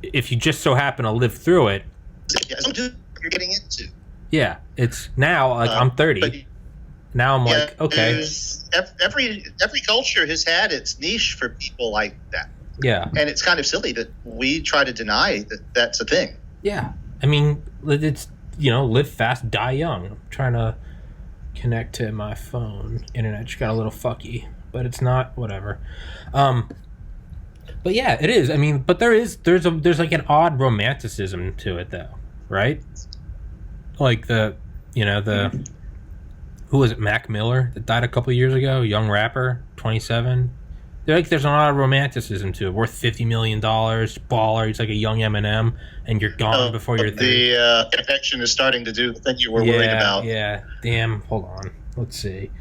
If you just so happen to live through it, you're getting into. Yeah, it's now like I'm 30. Now I'm like, okay. Every culture has had its niche for people like that. Yeah. And it's kind of silly that we try to deny that that's a thing. Yeah. It's, live fast, die young. I'm trying to connect to my phone. Internet just got a little fucky, but it's not, whatever. But yeah, it is. But there's like an odd romanticism to it though, right? Like who was it, Mac Miller, that died a couple of years ago? Young rapper, 27. There's a lot of romanticism to it. Worth $50 million, baller. He's like a young Eminem, and you're gone before you're 30. The infection is starting to do the thing you were worried about. Yeah, damn. Hold on. Let's see.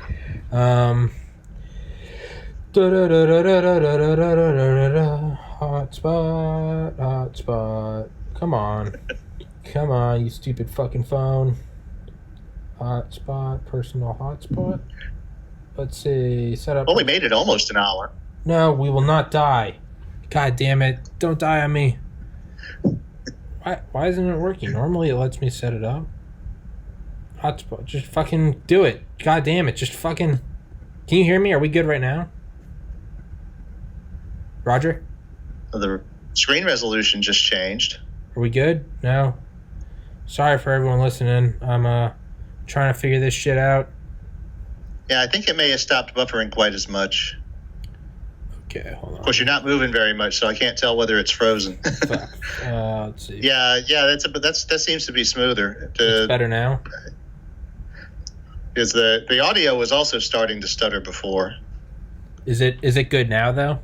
Hotspot. Come on, you stupid fucking phone. Hotspot, personal hotspot. Let's see. Set up. Well, we made it almost an hour. No, we will not die. God damn it. Don't die on me. Why isn't it working? Normally it lets me set it up. Hotspot. Just fucking do it. God damn it. Just fucking... Can you hear me? Are we good right now? Roger? The screen resolution just changed. Are we good? No? Sorry for everyone listening. I'm trying to figure this shit out. Yeah, I think it may have stopped buffering quite as much. Okay, hold on. Of course, you're not moving very much, so I can't tell whether it's frozen. Let's see. Yeah, that seems to be smoother. It's better now? Is the audio was also starting to stutter before. Is it good now, though?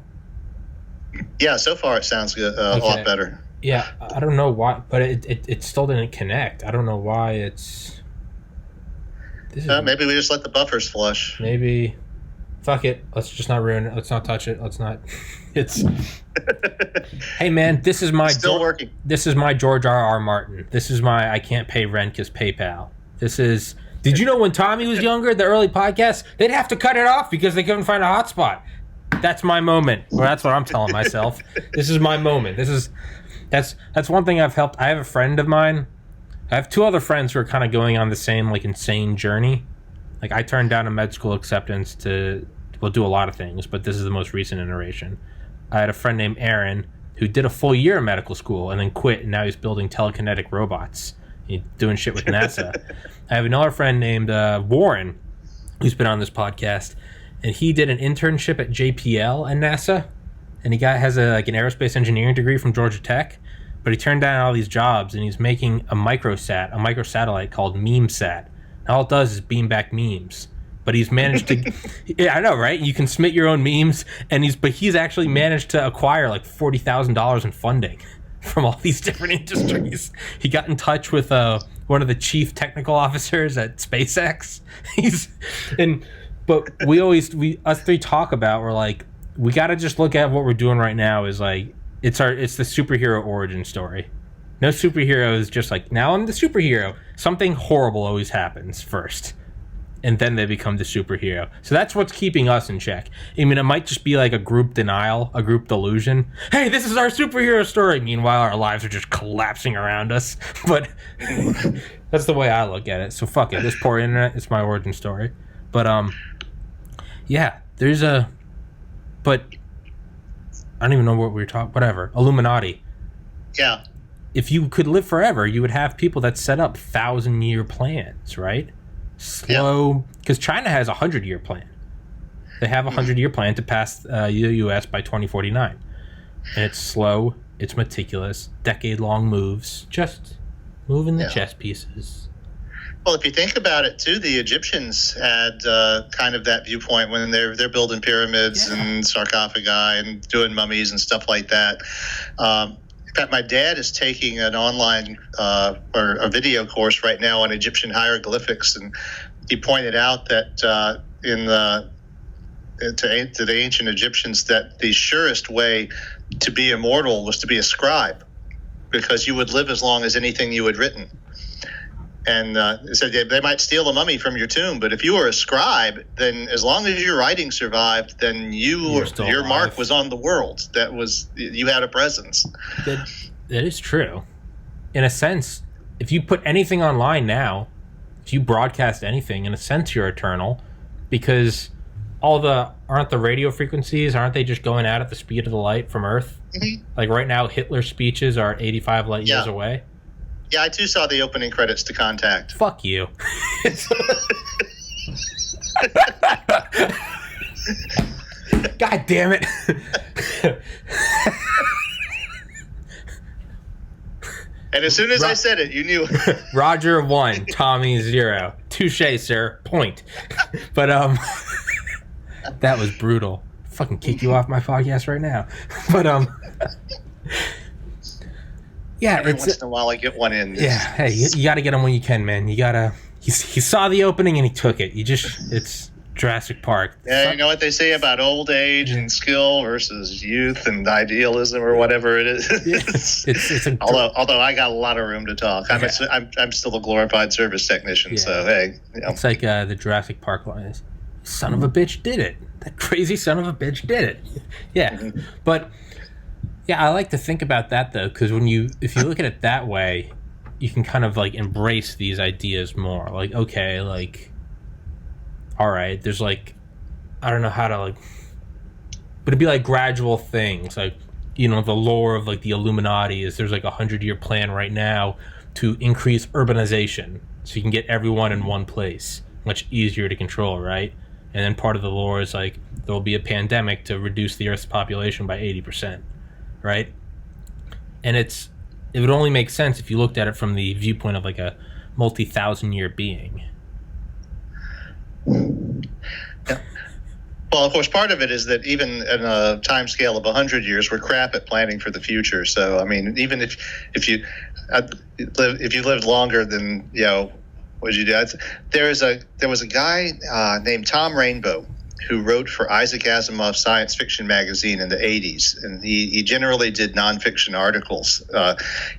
Yeah, so far it sounds good, a lot better. Yeah, I don't know why, but it still didn't connect. I don't know why it's... Maybe we just let the buffers flush. Maybe... Fuck it. Let's just not ruin it. Let's not touch it. Let's not... It's... Hey, man, this is my... Still working. This is my George R.R. Martin. This is my I can't pay rent because PayPal. This is... Did you know when Tommy was younger, the early podcasts, they'd have to cut it off because they couldn't find a hotspot? That's my moment. Or that's what I'm telling myself. This is my moment. That's one thing I've helped. I have a friend of mine. I have two other friends who are kind of going on the same, like, insane journey. Like, I turned down a med school acceptance to, well, do a lot of things, but this is the most recent iteration. I had a friend named Aaron who did a full year of medical school and then quit, and now he's building telekinetic robots. He's doing shit with NASA. I have another friend named Warren who's been on this podcast, and he did an internship at JPL and NASA, and he has an aerospace engineering degree from Georgia Tech, but he turned down all these jobs, and he's making a microsatellite called MemeSat. And all it does is beam back memes. But he's managed to... Yeah, I know, right? You can submit your own memes, but he's actually managed to acquire like $40,000 in funding from all these different industries. He got in touch with one of the chief technical officers at SpaceX. But us three talk about, we're like, we got to just look at what we're doing right now is like, it's the superhero origin story. No superhero is just like, now I'm the superhero. Something horrible always happens first, and then they become the superhero. So that's what's keeping us in check. I mean, it might just be like a group denial, a group delusion. Hey, this is our superhero story. Meanwhile, our lives are just collapsing around us. But that's the way I look at it. So fuck it. This poor internet, it's my origin story. But yeah, but I don't even know what we were talking. Whatever. Illuminati. Yeah. If you could live forever, you would have people that set up 1,000-year plans, right? Slow, because China has a 100-year plan. They have a 100-year plan to pass the U.S. by 2049, and it's slow, it's meticulous, decade-long moves, just moving the chess pieces. Well, if you think about it, too, the Egyptians had kind of that viewpoint when they're building pyramids and sarcophagi and doing mummies and stuff like that. In fact, my dad is taking an online or a video course right now on Egyptian hieroglyphics, and he pointed out that to the ancient Egyptians that the surest way to be immortal was to be a scribe, because you would live as long as anything you had written. And said they might steal a mummy from your tomb, but if you were a scribe, then as long as your writing survived, then your mark was on the world. You had a presence. That is true. In a sense, if you put anything online now, if you broadcast anything, in a sense you're eternal, because aren't the radio frequencies, aren't they just going out at the speed of the light from Earth? Mm-hmm. Like right now, Hitler's speeches are 85 light years away. Yeah, I too saw the opening credits to Contact. Fuck you. God damn it. And as soon as I said it, you knew. Roger 1, Tommy 0. Touche, sir. Point. But that was brutal. Fucking kick you off my podcast right now. But yeah, every once in a while I get one in. Yeah, hey, you got to get them when you can, man. You got to. He saw the opening and he took it. It's Jurassic Park. Yeah, you know what they say about old age and skill versus youth and idealism or whatever it is. It's although I got a lot of room to talk. I'm still a glorified service technician, so hey. You know. It's like the Jurassic Park line is, son of a bitch did it. That crazy son of a bitch did it. Yeah. Mm-hmm. But yeah, I like to think about that though, because if you look at it that way, you can kind of like embrace these ideas more. Like, okay, like, all right, there's like, I don't know how to like, but it'd be like gradual things. Like, you know, the lore of like the Illuminati is there's like 100-year plan right now to increase urbanization so you can get everyone in one place, much easier to control, right? And then part of the lore is like there will be a pandemic to reduce the Earth's population by 80%, right? And it would only make sense if you looked at it from the viewpoint of like a multi-thousand-year being. Yeah. Well, of course, part of it is that even in a time scale of 100 years, we're crap at planning for the future. So, I mean, even if you lived longer than, you know, what did you do? There was a guy named Tom Rainbow who wrote for Isaac Asimov's science fiction magazine in the 80s, and he generally did nonfiction articles.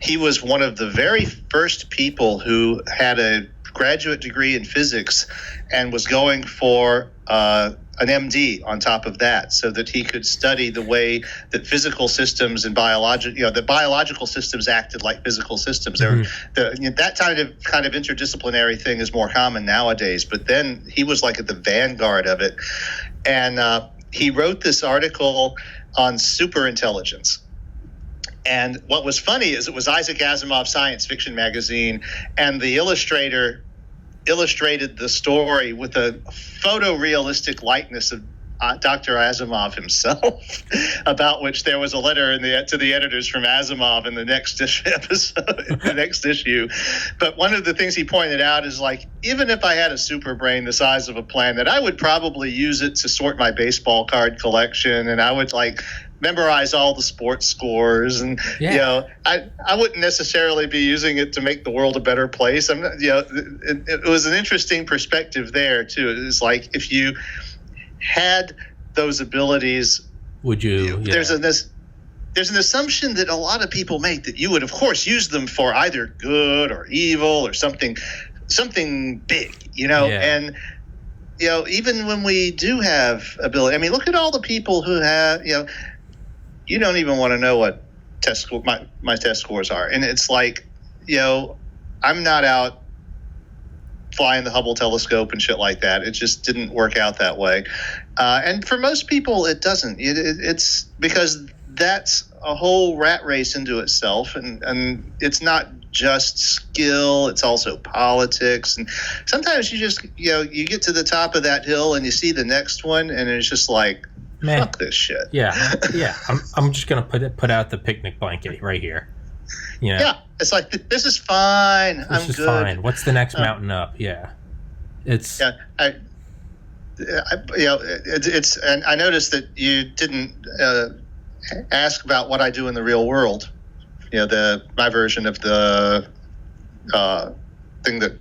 He was one of the very first people who had a graduate degree in physics and was going for an MD on top of that, so that he could study the way that physical systems and the biological systems acted like physical systems. Mm-hmm. That kind of interdisciplinary thing is more common nowadays, but then he was like at the vanguard of it, and he wrote this article on superintelligence. And what was funny is it was Isaac Asimov's science fiction magazine, and the illustrator illustrated the story with a photorealistic likeness of Dr. Asimov himself, about which there was a letter to the editors from Asimov in the next issue. But one of the things he pointed out is, like, even if I had a super brain the size of a planet, I would probably use it to sort my baseball card collection, and I would like memorize all the sports scores, and you know, I wouldn't necessarily be using it to make the world a better place. It was an interesting perspective there too. It's like, if you had those abilities, would you? There's an assumption that a lot of people make that you would, of course, use them for either good or evil or something big, you know. And you know, even when we do have ability, I mean, look at all the people who have, you know. You don't even want to know what my test scores are. And it's like, you know, I'm not out flying the Hubble telescope and shit like that. It just didn't work out that way. And for most people, it doesn't. It's because that's a whole rat race into itself. And it's not just skill, it's also politics. And sometimes you just, you know, you get to the top of that hill and you see the next one, and it's just like, man, fuck this shit. Yeah. I'm just gonna put out the picnic blanket right here. You know? Yeah, it's like, this is fine. I'm good. Fine. What's the next mountain up? Yeah, it's. Yeah, it's. And I noticed that you didn't ask about what I do in the real world. You know, my version of the thing that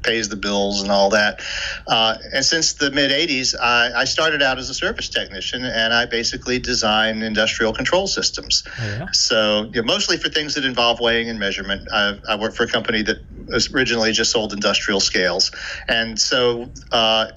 pays the bills and all that. And since the mid-'80s, I started out as a service technician, and I basically design industrial control systems. Oh, yeah? So, you know, mostly for things that involve weighing and measurement. I work for a company that originally just sold industrial scales. And so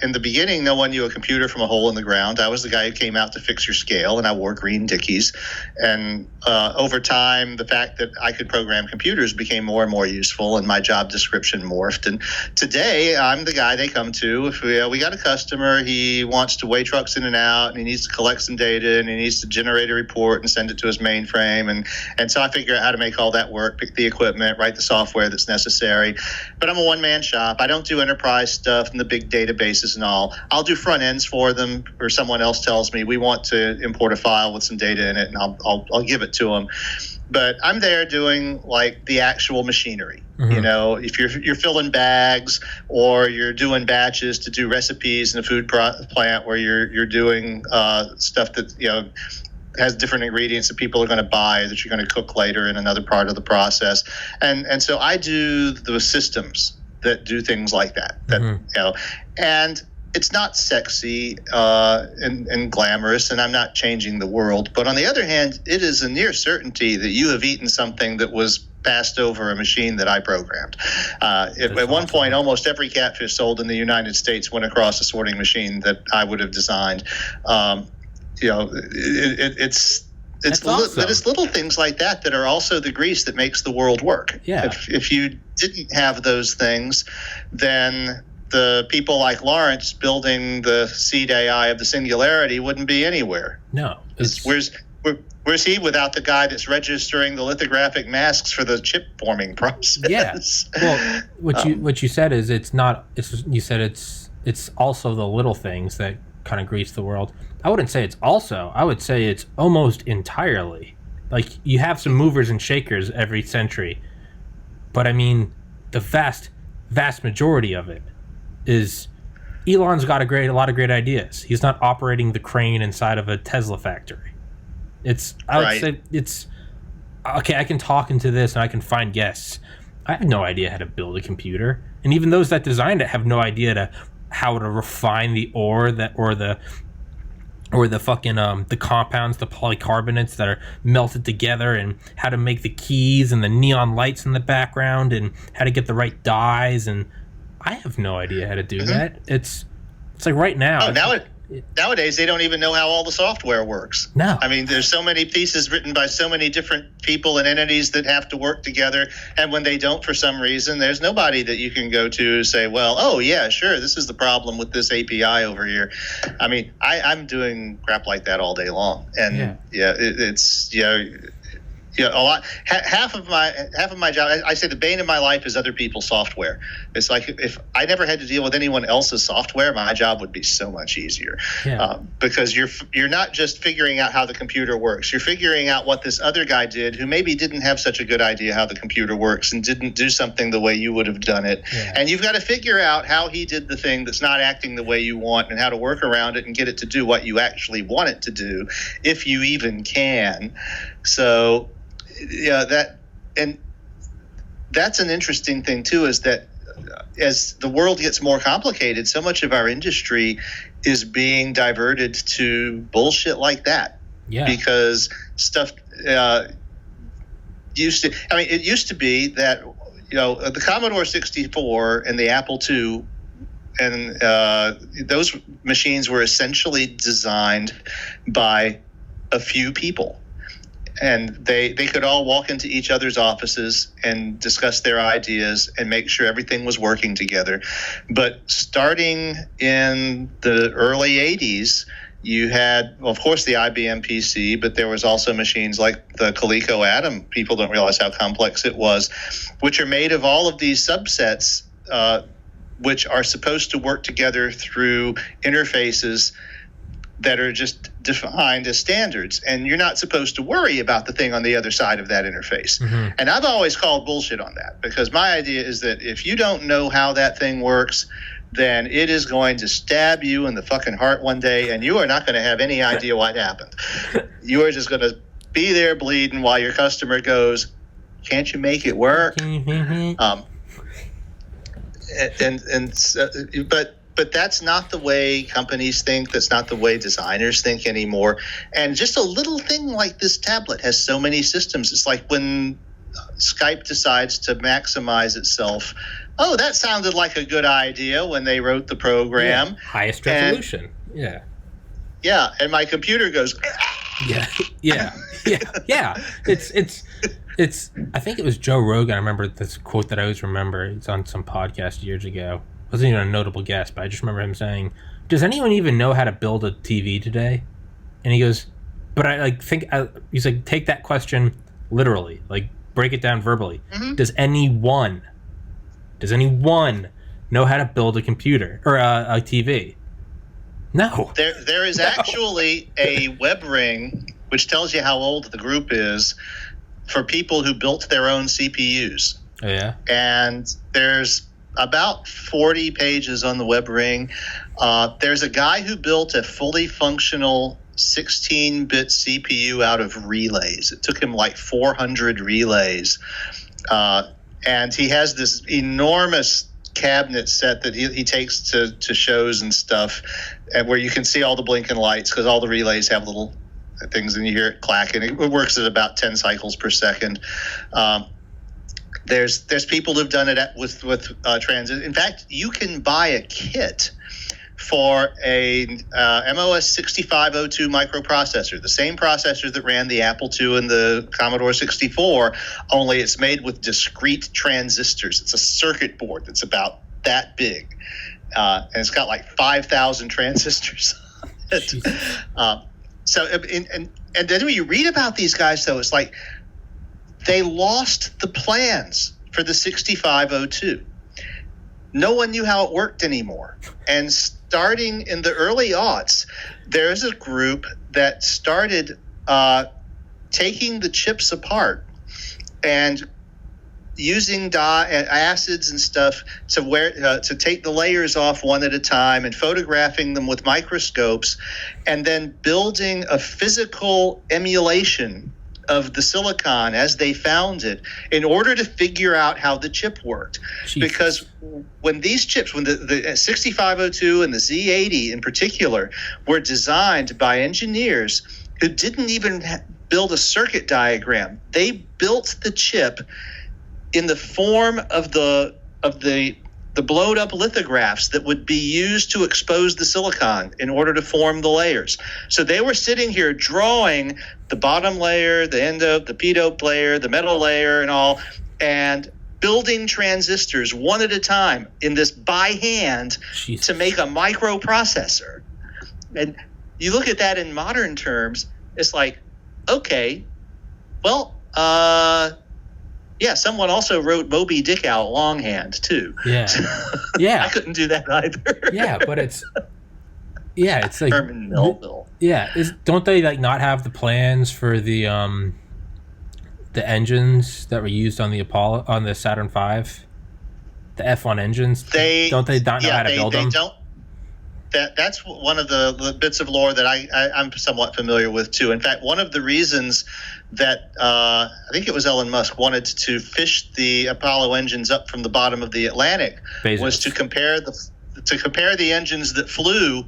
in the beginning, no one knew a computer from a hole in the ground. I was the guy who came out to fix your scale, and I wore green Dickies. And over time, the fact that I could program computers became more and more useful, and my job description morphed. And today, I'm the guy they come to. If we got a customer, he wants to weigh trucks in and out, and he needs to collect some data, and he needs to generate a report and send it to his mainframe. And so I figure out how to make all that work, pick the equipment, write the software that's necessary. But I'm a one-man shop. I don't do enterprise stuff and the big databases and all. I'll do front ends for them, or someone else tells me we want to import a file with some data in it, and I'll give it to them. But I'm there doing like the actual machinery. Mm-hmm. You know, if you're filling bags, or you're doing batches to do recipes in a food plant where you're doing stuff that, you know, has different ingredients that people are going to buy that you're going to cook later in another part of the process. And so I do the systems that do things like that. Mm-hmm. You know, and it's not sexy and glamorous, and I'm not changing the world. But on the other hand, it is a near certainty that you have eaten something that was passed over a machine that I programmed. At one point, almost every catfish sold in the United States went across a sorting machine that I would have designed. It's little things like that are also the grease that makes the world work. Yeah. If you didn't have those things, then the people like Lawrence building the seed AI of the Singularity wouldn't be anywhere. No. Where's he without the guy that's registering the lithographic masks for the chip forming process? Yeah. Well, what you said is it's also the little things that kind of grease the world. I wouldn't say it's also. I would say it's almost entirely. Like, you have some movers and shakers every century, but I mean, the vast majority of it is Elon's got a lot of great ideas. He's not operating the crane inside of a Tesla factory. I would say it's okay. I can talk into this and I can find guests. I have no idea how to build a computer, and even those that designed it have no idea how to refine the ore the fucking the compounds, the polycarbonates that are melted together, and how to make the keys and the neon lights in the background, and how to get the right dyes. And I have no idea how to do that. It's like right now. Nowadays, they don't even know how all the software works. No. I mean, there's so many pieces written by so many different people and entities that have to work together. And when they don't, for some reason, there's nobody that you can go to say, well, oh, yeah, sure, this is the problem with this API over here. I mean, I'm doing crap like that all day long. And, it's a lot. Half of my job, I say the bane of my life is other people's software. It's like if I never had to deal with anyone else's software, my job would be so much easier. Yeah. Because you're not just figuring out how the computer works. You're figuring out what this other guy did, who maybe didn't have such a good idea how the computer works and didn't do something the way you would have done it. Yeah. And you've got to figure out how he did the thing that's not acting the way you want, and how to work around it and get it to do what you actually want it to do, if you even can. So. Yeah, that's an interesting thing too, is that as the world gets more complicated, so much of our industry is being diverted to bullshit like that. Yeah. Because stuff it used to be that, the Commodore 64 and the Apple II, and those machines were essentially designed by a few people. And they could all walk into each other's offices and discuss their ideas and make sure everything was working together. But starting in the early 80s, you had, of course, the IBM PC, but there was also machines like the Coleco Atom. People don't realize how complex it was, which are made of all of these subsets, which are supposed to work together through interfaces that are just defined as standards, and you're not supposed to worry about the thing on the other side of that interface. Mm-hmm. And I've always called bullshit on that, because my idea is that if you don't know how that thing works, then it is going to stab you in the fucking heart one day, and you are not going to have any idea what happened. You are just going to be there bleeding while your customer goes, "Can't you make it work?" But that's not the way companies think. That's not the way designers think anymore. And just a little thing like this tablet has so many systems. It's like when Skype decides to maximize itself. Oh, that sounded like a good idea when they wrote the program. Yeah. Highest resolution. Yeah. Yeah, and my computer goes. Yeah. It's. I think it was Joe Rogan. I remember this quote that I always remember. It's on some podcast years ago. Wasn't even a notable guest, but I just remember him saying, "Does anyone even know how to build a TV today?" And he goes, "But he's like, take that question literally, like break it down verbally. Mm-hmm. Does anyone know how to build a computer or a TV?" No. There is actually a web ring which tells you how old the group is for people who built their own CPUs. Oh yeah. And there's about 40 pages on the web ring. There's a guy who built a fully functional 16-bit CPU out of relays. It took him like 400 relays. And he has this enormous cabinet set that he takes to shows and stuff, and where you can see all the blinking lights because all the relays have little things and you hear it clacking. It works at about 10 cycles per second. There's people who've done it with transit. In fact, you can buy a kit for a MOS 6502 microprocessor, the same processor that ran the Apple II and the Commodore 64, only it's made with discrete transistors. It's a circuit board that's about that big, and it's got like 5,000 transistors on it. So, and then when you read about these guys, though, it's like they lost the plans for the 6502. No one knew how it worked anymore. And starting in the early aughts, there's a group that started taking the chips apart and using acids and stuff to take the layers off one at a time and photographing them with microscopes, and then building a physical emulation of the silicon as they found it in order to figure out how the chip worked. Jeez. Because when these chips, when the 6502 and the Z80 in particular were designed by engineers who didn't even build a circuit diagram, they built the chip in the form of the blowed up lithographs that would be used to expose the silicon in order to form the layers. So they were sitting here drawing the bottom layer, the endo, the p-dope layer, the metal layer and all, and building transistors one at a time in this by hand to make a microprocessor. And you look at that in modern terms, it's like, okay, well, yeah, someone also wrote Moby Dick out longhand too. Yeah, yeah. I couldn't do that either. Yeah, but it's like Herman Melville. Yeah, don't they like not have the plans for the engines that were used on the Apollo, on the Saturn V, the F1 engines? Don't they not know how to build them? Don't. That's one of the bits of lore that I'm somewhat familiar with too. In fact, one of the reasons that I think it was Elon Musk wanted to fish the Apollo engines up from the bottom of the Atlantic was to compare the engines that flew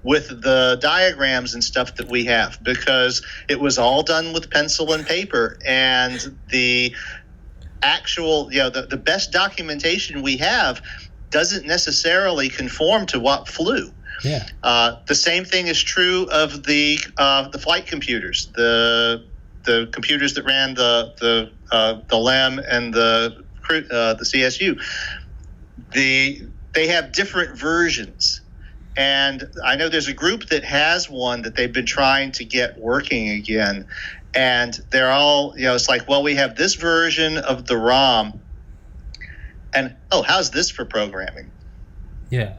with the diagrams and stuff that we have, because it was all done with pencil and paper, and the actual, the best documentation we have doesn't necessarily conform to what flew. Yeah. The same thing is true of the flight computers, the computers that ran the LEM and the CSU. They have different versions, and I know there's a group that has one that they've been trying to get working again, and they're all, it's like, well, we have this version of the ROM, and how's this for programming? Yeah.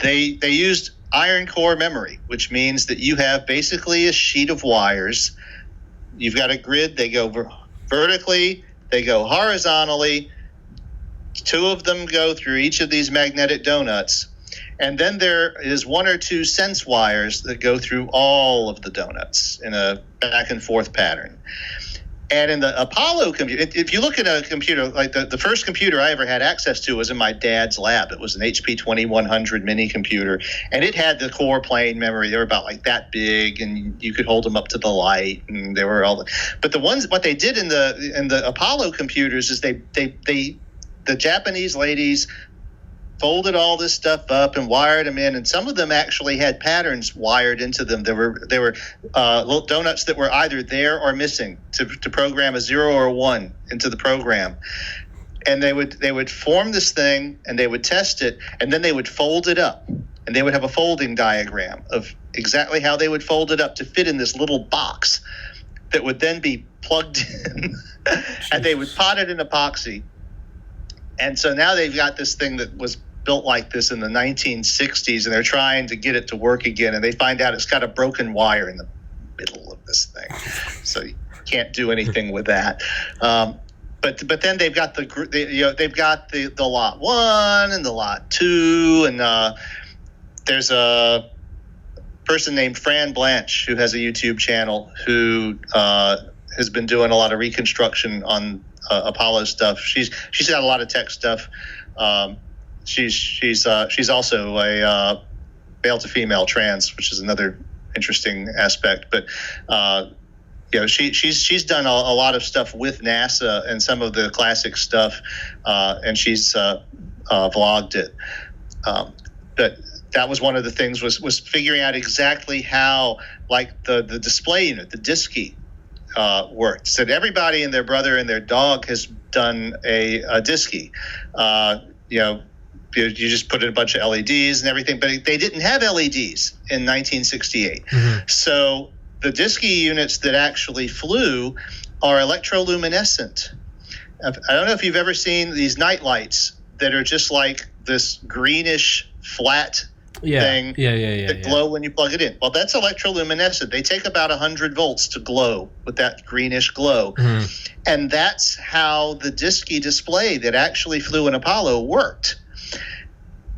They used iron core memory, which means that you have basically a sheet of wires. You've got a grid. They go vertically, they go horizontally. Two of them go through each of these magnetic donuts. And then there is one or two sense wires that go through all of the donuts in a back and forth pattern. And in the Apollo computer, if you look at a computer, like the first computer I ever had access to was in my dad's lab. It was an HP 2100 mini computer, and it had the core plane memory. They were about like that big, and you could hold them up to the light, and they were all. But what they did in the Apollo computers is the Japanese ladies folded all this stuff up and wired them in, and some of them actually had patterns wired into them. There were little donuts that were either there or missing to program a 0 or a 1 into the program. And they would form this thing, and they would test it, and then they would fold it up, and they would have a folding diagram of exactly how they would fold it up to fit in this little box that would then be plugged in, and they would pot it in epoxy. And so now they've got this thing that was built like this in the 1960s, and they're trying to get it to work again, and they find out it's got a broken wire in the middle of this thing, so you can't do anything with that. But then they've got they've got the lot 1 and the lot 2, and there's a person named Fran Blanche who has a YouTube channel who has been doing a lot of reconstruction on Apollo stuff. She's got a lot of tech stuff. she's also a male to female trans, which is another interesting aspect. But she's done a lot of stuff with NASA and some of the classic stuff, and she's vlogged it. But that was one of the things was figuring out exactly how, like, the display unit, the DISCI, worked. So everybody and their brother and their dog has done a DISCI. You just put in a bunch of LEDs and everything, but they didn't have LEDs in 1968. Mm-hmm. So the DISCI units that actually flew are electroluminescent. I don't know if you've ever seen these night lights that are just like this greenish flat thing that glow when you plug it in. Well, that's electroluminescent. They take about 100 volts to glow with that greenish glow. Mm-hmm. And that's how the DISCI display that actually flew in Apollo worked.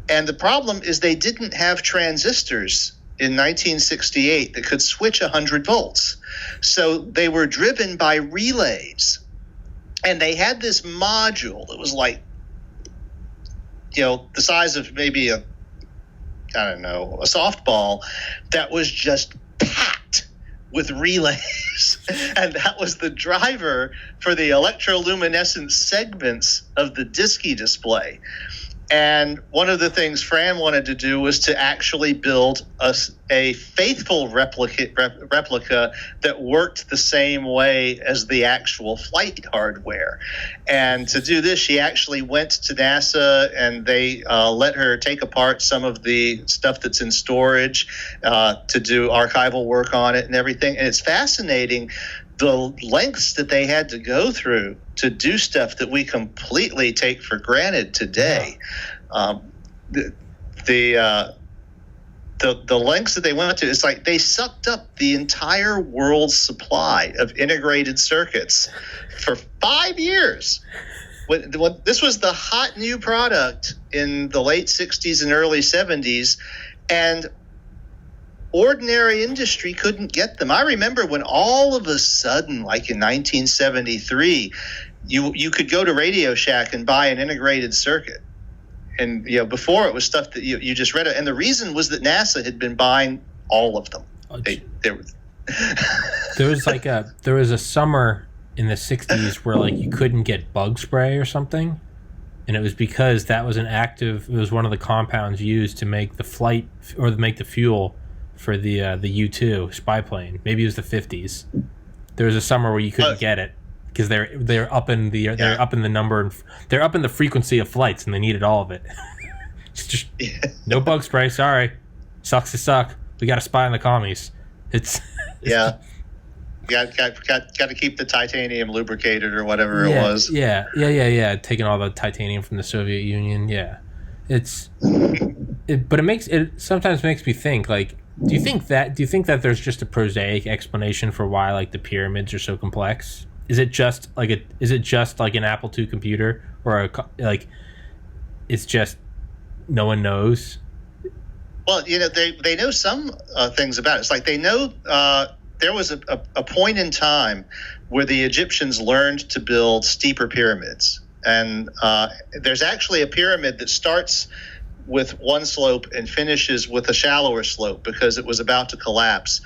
And the problem is they didn't have transistors in 1968 that could switch 100 volts. So they were driven by relays. And they had this module that was like, the size of maybe a softball, that was just packed with relays. And that was the driver for the electroluminescent segments of the DISCI display. And one of the things Fran wanted to do was to actually build a faithful replica that worked the same way as the actual flight hardware. And to do this, she actually went to NASA, and they let her take apart some of the stuff that's in storage to do archival work on it and everything. And it's fascinating the lengths that they had to go through to do stuff that we completely take for granted today. The lengths that they went to, it's like they sucked up the entire world's supply of integrated circuits for 5 years. When this was the hot new product in the late 60s and early 70s, and ordinary industry couldn't get them. I remember when all of a sudden, like in 1973, you could go to Radio Shack and buy an integrated circuit. And before it was stuff that you just read. And the reason was that NASA had been buying all of them. There was a summer in the 60s where like you couldn't get bug spray or something. And it was because that was it was one of the compounds used to make the flight or make the fuel for the U-2 spy plane. Maybe it was the 50s. There was a summer where you couldn't get it because they're up in the number, they're up in the frequency of flights, and they needed all of it. It's just no bug spray. Sorry, sucks to suck. We got to spy on the commies. It's got to keep the titanium lubricated or whatever it was. Yeah. Taking all the titanium from the Soviet Union. Yeah, but it sometimes makes me think like. Do you think that there's just a prosaic explanation for why like the pyramids are so complex? Is it just like an Apple II computer, or it's just no one knows? Well, they know some things about it. It's like they know there was a point in time where the Egyptians learned to build steeper pyramids, and there's actually a pyramid that starts with one slope and finishes with a shallower slope because it was about to collapse.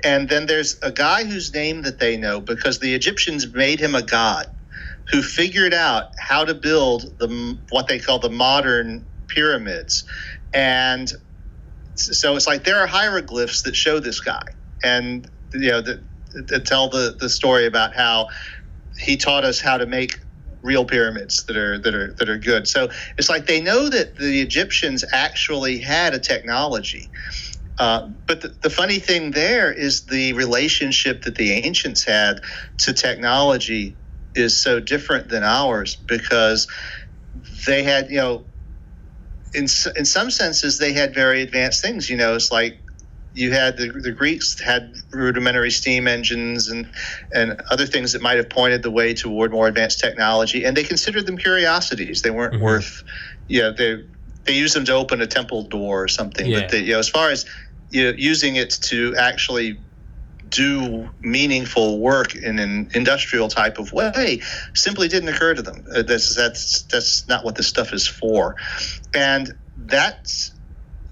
And then there's a guy whose name that they know because the Egyptians made him a god who figured out how to build what they call the modern pyramids. And so it's like there are hieroglyphs that show this guy, and that tell the story about how he taught us how to make real pyramids that are good. So it's like they know that the Egyptians actually had a technology. But the funny thing there is the relationship that the ancients had to technology is so different than ours, because they had, in some senses, they had very advanced things. It's like you had the Greeks had rudimentary steam engines and other things that might have pointed the way toward more advanced technology, and they considered them curiosities. They weren't worth, they used them to open a temple door or something. Yeah. But as far as using it to actually do meaningful work in an industrial type of way simply didn't occur to them. That's not what this stuff is for. And that's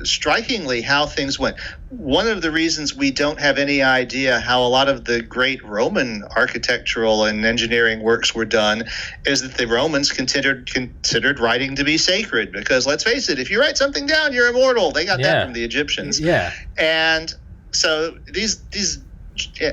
strikingly how things went. One of the reasons we don't have any idea how a lot of the great Roman architectural and engineering works were done is that the Romans considered writing to be sacred, because let's face it, if you write something down, you're immortal. They got that from the Egyptians. Yeah. And so these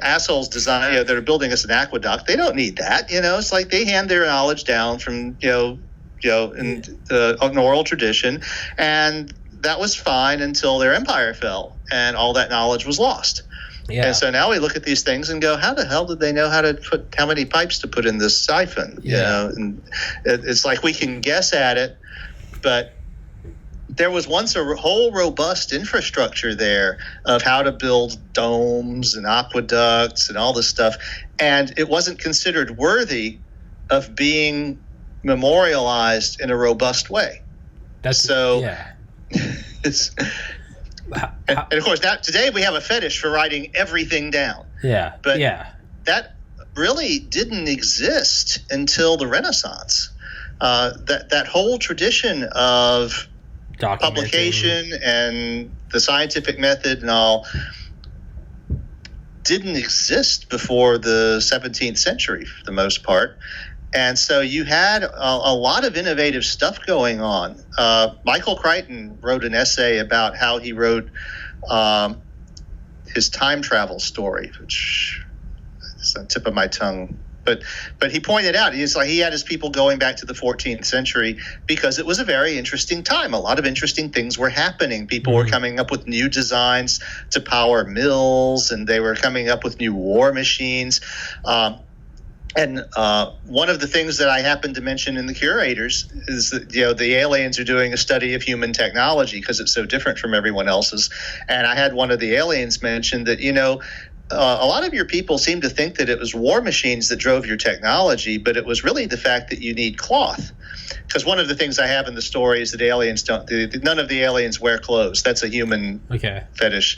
assholes that are building us an aqueduct, they don't need that. It's like they hand their knowledge down from in an oral tradition, and that was fine until their empire fell and all that knowledge was lost. Yeah. And so now we look at these things and go, how the hell did they know how many pipes to put in this siphon? And it's like we can guess at it, but there was once a whole robust infrastructure there of how to build domes and aqueducts and all this stuff, and it wasn't considered worthy of being memorialized in a robust way. And of course, today we have a fetish for writing everything down. Yeah. But that really didn't exist until the Renaissance. That whole tradition of publication and the scientific method and all didn't exist before the 17th century for the most part. And so you had a lot of innovative stuff going on. Michael Crichton wrote an essay about how he wrote his time travel story, which is on the tip of my tongue. But he pointed out, he had his people going back to the 14th century because it was a very interesting time. A lot of interesting things were happening. People were coming up with new designs to power mills, and they were coming up with new war machines. And one of the things that I happened to mention in the curators is that the aliens are doing a study of human technology because it's so different from everyone else's. And I had one of the aliens mention that a lot of your people seem to think that it was war machines that drove your technology, but it was really the fact that you need cloth. Because one of the things I have in the story is that aliens none of the aliens wear clothes. That's a human fetish.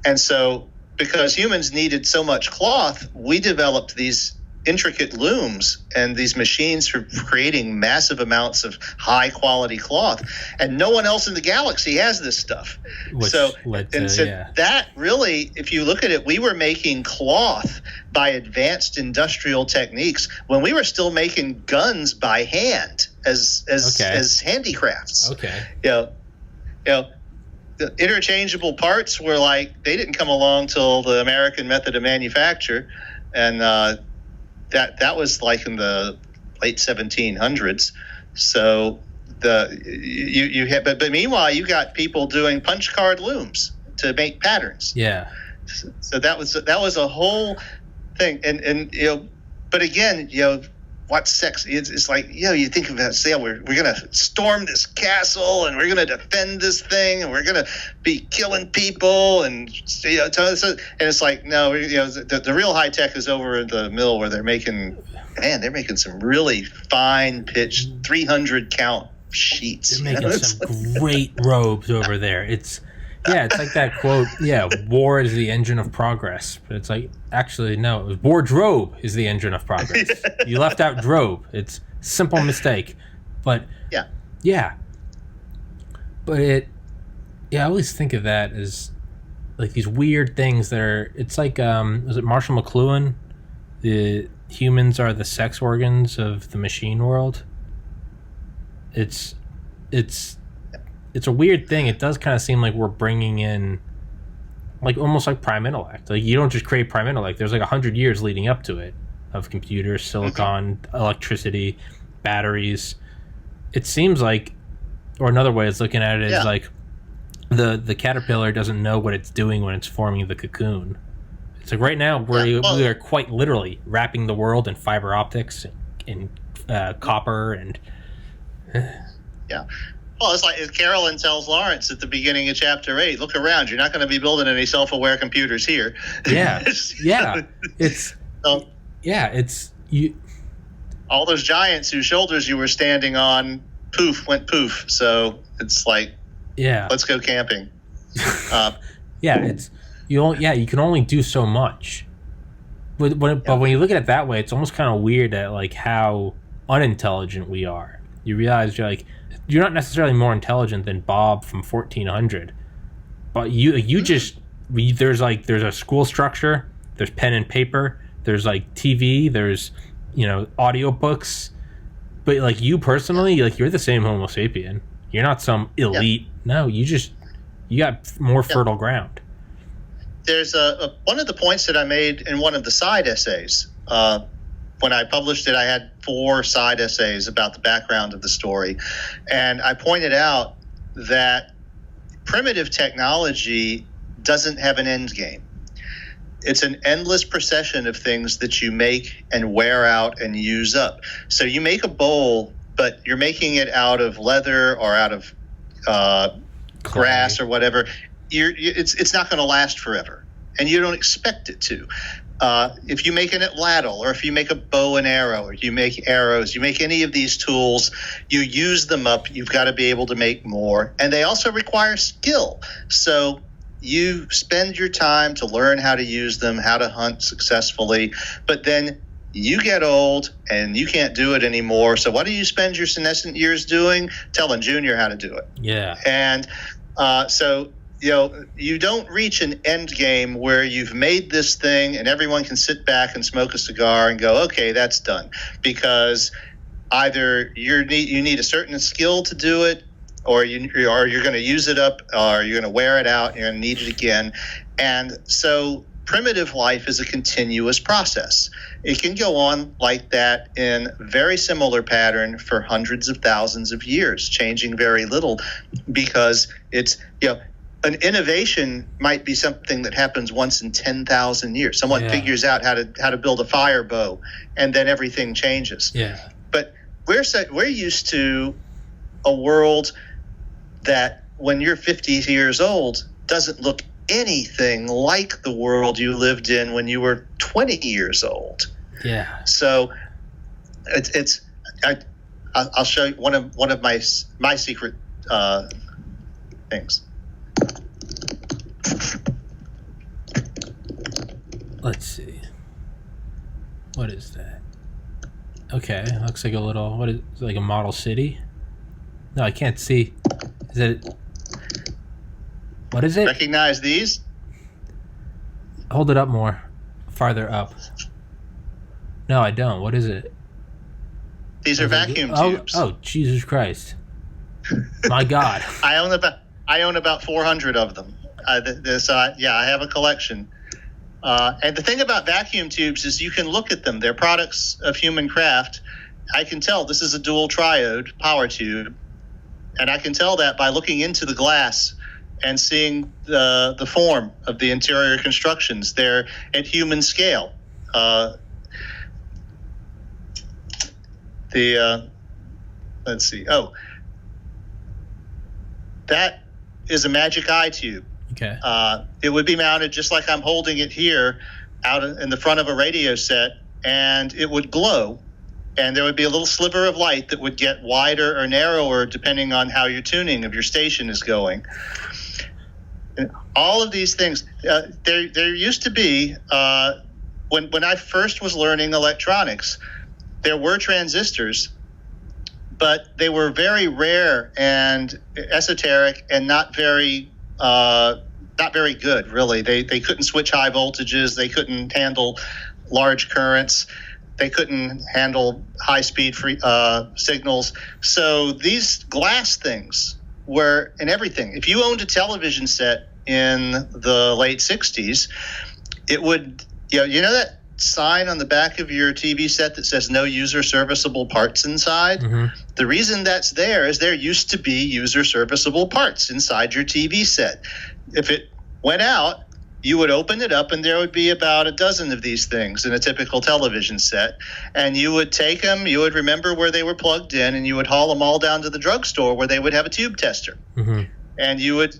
And so because humans needed so much cloth, we developed these intricate looms and these machines for creating massive amounts of high quality cloth, and no one else in the galaxy has this stuff. That really, if you look at it, we were making cloth by advanced industrial techniques when we were still making guns by hand as handicrafts. The interchangeable parts were they didn't come along till the American method of manufacture, and that was in the late 1700s. So you had, but meanwhile you got people doing punch card looms to make patterns. Yeah. So that was a whole thing, and but again, what's sex? It's you think about, we're gonna storm this castle and we're gonna defend this thing and we're gonna be killing people and it's no, the real high tech is over at the mill where they're making some really fine pitched 300 count sheets. They're making some great robes over there. It's like that quote. Yeah, war is the engine of progress. But it's actually, no, it was wardrobe is the engine of progress. You left out drobe. It's a simple mistake. But yeah. But I always think of that as these weird things that are, it's was it Marshall McLuhan? The humans are the sex organs of the machine world. It's a weird thing. It does kind of seem like we're bringing in almost like prime intellect. You don't just create prime intellect. There's 100 years leading up to it of computers, silicon, electricity, batteries. It seems or another way of looking at it is the caterpillar doesn't know what it's doing when it's forming the cocoon. It's right now we are quite literally wrapping the world in fiber optics and copper and Well, it's as Carolyn tells Lawrence at the beginning of chapter 8, look around. You're not going to be building any self-aware computers here. Yeah. It's you. All those giants whose shoulders you were standing on, went poof. So it's let's go camping. you can only do so much. But when you look at it that way, it's almost kind of weird at like how unintelligent we are. You realize you're not necessarily more intelligent than Bob from 1400, but there's a school structure, there's pen and paper, there's like TV, there's audiobooks, but like you personally, like you're the same Homo sapien. You're not some elite. Yeah. No, you got more fertile ground. There's one of the points that I made in one of the side essays. When I published it, I had 4 side essays about the background of the story. And I pointed out that primitive technology doesn't have an end game. It's an endless procession of things that you make and wear out and use up. So you make a bowl, but you're making it out of leather or out of grass or whatever. It's not going to last forever, and you don't expect it to. If you make an atlatl, or if you make a bow and arrow, or you make arrows, you make any of these tools, you use them up, you've got to be able to make more. And they also require skill. So you spend your time to learn how to use them, how to hunt successfully, but then you get old and you can't do it anymore. So what do you spend your senescent years doing? Telling Junior how to do it. Yeah. And so you don't reach an end game where you've made this thing and everyone can sit back and smoke a cigar and go, okay, that's done. Because either you need a certain skill to do it, or you're going to use it up, or you're going to wear it out, and you're going to need it again. And so primitive life is a continuous process. It can go on like that in very similar pattern for hundreds of thousands of years, changing very little, because it's, an innovation might be something that happens once in 10,000 years. Someone figures out how to build a fire bow, and then everything changes. Yeah. But we're used to a world that when you're 50 years old doesn't look anything like the world you lived in when you were 20 years old. Yeah. So I'll show you one of my secret things. Let's see. What is that? Okay, looks like like a model city? No, I can't see. Is it? What is it? Recognize these? Hold it up more. Farther up. No, I don't. What is it? These are vacuum tubes. Oh, Jesus Christ. My God. I own about 400 of them. I have a collection. And the thing about vacuum tubes is you can look at them. They're products of human craft. I can tell this is a dual triode power tube. And I can tell that by looking into the glass and seeing the form of the interior constructions. They're at human scale. Let's see. Oh, that is a magic eye tube. Okay. It would be mounted just like I'm holding it here out in the front of a radio set, and it would glow. And there would be a little sliver of light that would get wider or narrower depending on how your tuning of your station is going. And all of these things, there used to be, when I first was learning electronics, there were transistors, but they were very rare and esoteric and not very good, really. They couldn't switch high voltages. They couldn't handle large currents. They couldn't handle high-speed signals. So these glass things were in everything. If you owned a television set in the late 60s, it would, you know that sign on the back of your TV set that says no user serviceable parts inside? Mm-hmm. The reason that's there is there used to be user serviceable parts inside your TV set. If it went out, you would open it up and there would be about a dozen of these things in a typical television set. And you would take them, you would remember where they were plugged in, and you would haul them all down to the drugstore where they would have a tube tester. Mm-hmm. And you would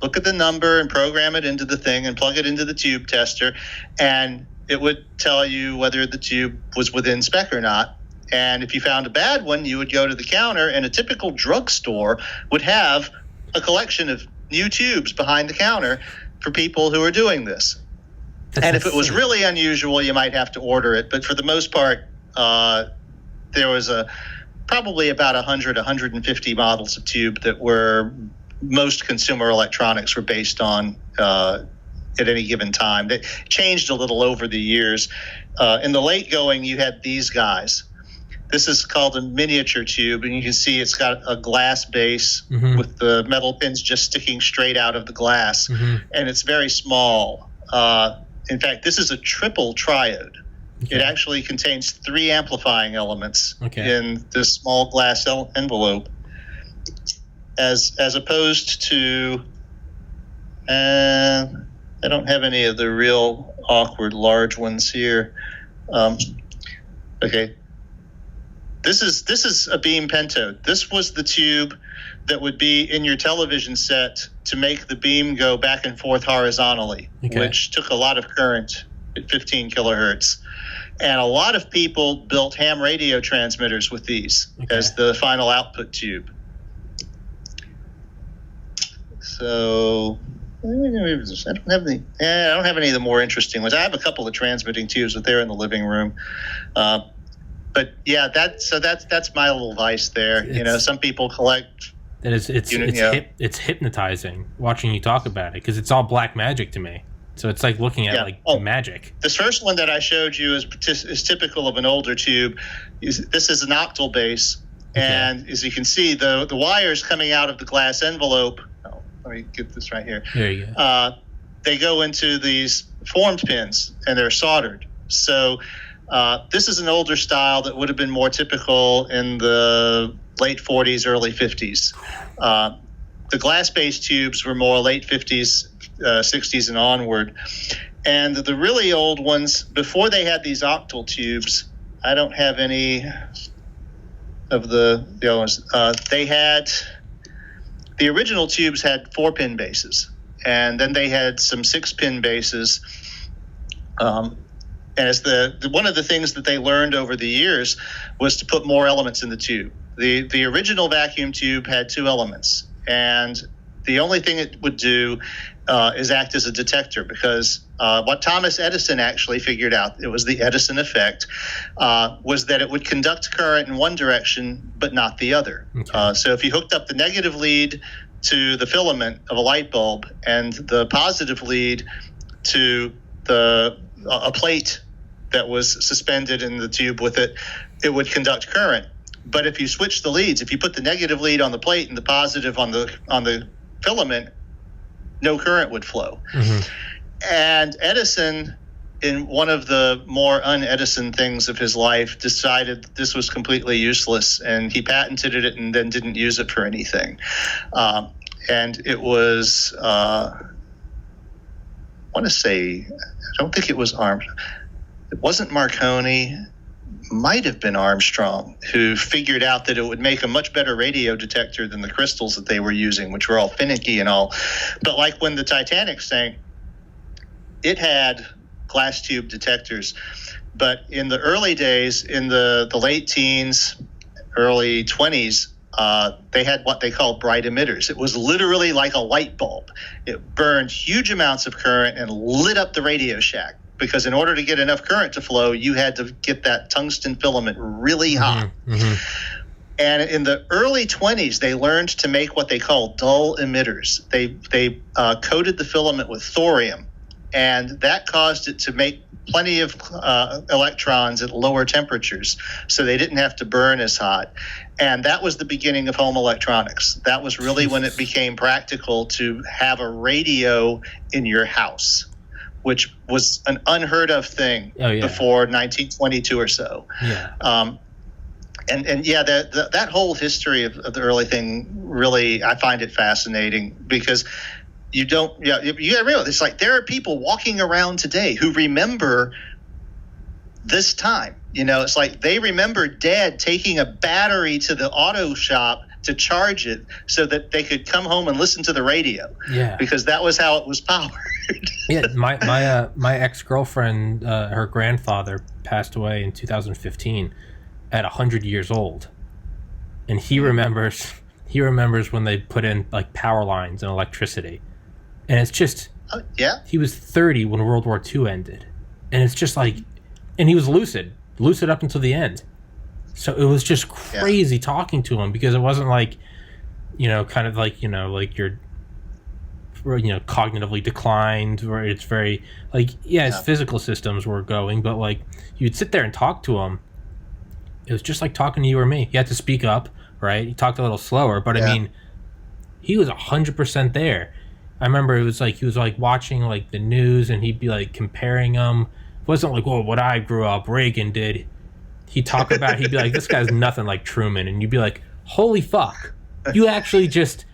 look at the number and program it into the thing and plug it into the tube tester, and it would tell you whether the tube was within spec or not. And if you found a bad one, you would go to the counter, and a typical drugstore would have a collection of new tubes behind the counter for people who are doing this. And if it was really unusual, you might have to order it. But for the most part, there was probably about 150 models of tube that were most consumer electronics were based on at any given time. That changed a little over the years. In the late going, you had these guys. This is called a miniature tube, and you can see it's got a glass base with the metal pins just sticking straight out of the glass, and it's very small. In fact, this is a triple triode. Okay. It actually contains 3 amplifying elements in this small glass envelope, as opposed to, I don't have any of the real awkward large ones here. Okay. This is a beam pentode. This was the tube that would be in your television set to make the beam go back and forth horizontally, which took a lot of current at 15 kilohertz. And a lot of people built ham radio transmitters with these as the final output tube. So I don't have any of the more interesting ones. I have a couple of transmitting tubes, but they're in the living room. But yeah, that's my little vice there. Some people collect. It's hypnotizing watching you talk about it because it's all black magic to me. So it's like looking at magic. This first one that I showed you is typical of an older tube. This is an octal base, and as you can see, the wires coming out of the glass envelope. Oh, let me get this right here. There you go. They go into these formed pins, and they're soldered. So this is an older style that would have been more typical in the late 40s, early 50s. The glass-based tubes were more late 50s, 60s and onward. And the really old ones, before they had these octal tubes, I don't have any of the other ones. The original tubes had 4-pin bases, and then they had some 6-pin bases. As one of the things that they learned over the years was to put more elements in the tube. The original vacuum tube had 2 elements, and the only thing it would do is act as a detector, because what Thomas Edison actually figured out, it was the Edison effect, was that it would conduct current in one direction but not the other. So if you hooked up the negative lead to the filament of a light bulb and the positive lead to a plate that was suspended in the tube with it, it would conduct current. But if you switch the leads, if you put the negative lead on the plate and the positive on the filament, no current would flow. And Edison, in one of the more un-Edison things of his life, decided this was completely useless, and he patented it and then didn't use it for anything. And it was, I want to say, I don't think it was it wasn't Marconi, might have been Armstrong, who figured out that it would make a much better radio detector than the crystals that they were using, which were all finicky and all. But like when the Titanic sank, it had glass tube detectors. But in the early days, in the late teens, early 20s, they had what they called bright emitters. It was literally like a light bulb. It burned huge amounts of current and lit up the Radio Shack, because in order to get enough current to flow, you had to get that tungsten filament really hot. And in the early 20s, they learned to make what they call dull emitters. They coated the filament with thorium, and that caused it to make plenty of electrons at lower temperatures, so they didn't have to burn as hot. And that was the beginning of home electronics. That was really when it became practical to have a radio in your house, which was an unheard of thing before 1922 or so. That whole history of the early thing, really, I find it fascinating, because you gotta realize, it's like there are people walking around today who remember this time. It's like they remember Dad taking a battery to the auto shop to charge it so that they could come home and listen to the radio. Because that was how it was powered. My ex-girlfriend, her grandfather passed away in 2015 at 100 years old, and he remembers when they put in like power lines and electricity, and it's just Yeah. He was 30 when World War II ended. And it's just like, and he was lucid up until the end. So it was just crazy talking to him, because it wasn't like, kind of like, like you're, cognitively declined, or it's very like, his physical systems were going, but like you'd sit there and talk to him. It was just like talking to you or me. You had to speak up, right? You talked a little slower, but I mean, he was 100% there. I remember it was like he was like watching like the news, and he'd be like comparing them. It wasn't like, what I grew up, Reagan did. He'd talk about, he'd be like, this guy's nothing like Truman, and you'd be like, holy fuck, you actually just,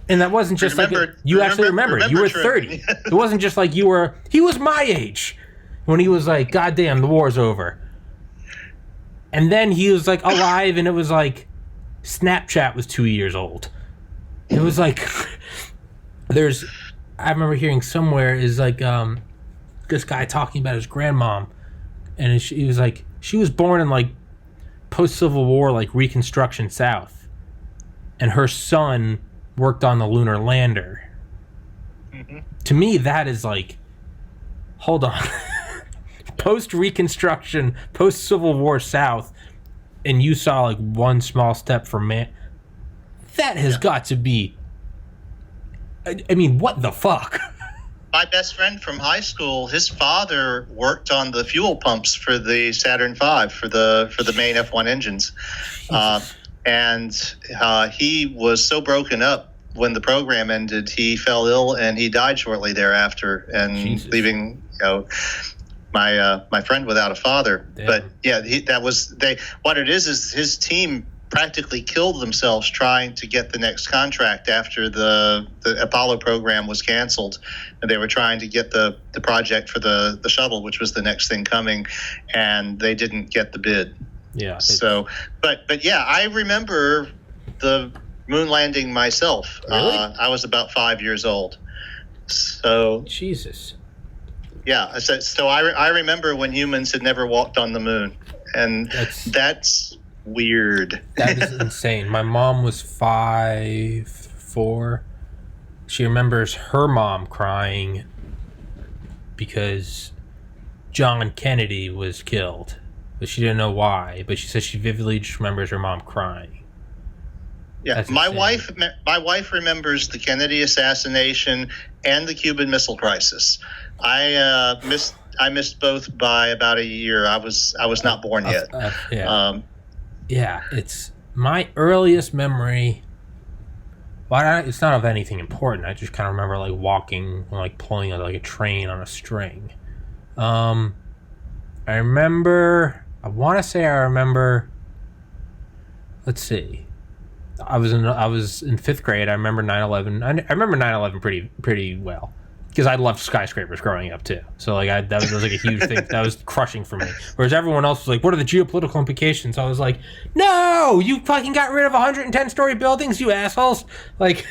and that wasn't just you actually remember you were 30. It wasn't just like he was my age when he was like, goddamn, the war's over. And then he was like alive, and it was like Snapchat was 2 years old. It was like, I remember hearing somewhere is like this guy talking about his grandmom, and he was like, she was born in like post-Civil War, like Reconstruction South, and her son worked on the lunar lander. Mm-hmm. To me, that is like, hold on, post-Reconstruction, post-Civil War South, and you saw like one small step for man. That has got to be, I mean, what the fuck? My best friend from high school, his father worked on the fuel pumps for the Saturn V, for the main F1 engines. And he was so broken up when the program ended, he fell ill and he died shortly thereafter, and leaving my friend without a father. Damn. But what it is his team practically killed themselves trying to get the next contract after the Apollo program was canceled, and they were trying to get the project for the shuttle, which was the next thing coming, and they didn't get the bid. Yeah. So, but yeah, I remember the moon landing myself. Really? I was about 5 years old. So Jesus. Yeah. So I remember when humans had never walked on the moon, and that's weird. That is insane. My mom was 5'4". She remembers her mom crying because John Kennedy was killed, but she didn't know why. But she says she vividly just remembers her mom crying. Yeah, my wife remembers the Kennedy assassination and the Cuban Missile Crisis. I missed both by about a year. I was not born yet. Yeah, it's my earliest memory. Well, it's not of anything important. I just kind of remember like walking, like pulling like a train on a string. I remember. Let's see. I was in fifth grade. I remember 9/11. I remember 9/11 pretty well, because I loved skyscrapers growing up too. So like that was like a huge thing. That was crushing for me. Whereas everyone else was like, "What are the geopolitical implications?" I was like, "No, you fucking got rid of 110-story buildings, you assholes!" Like,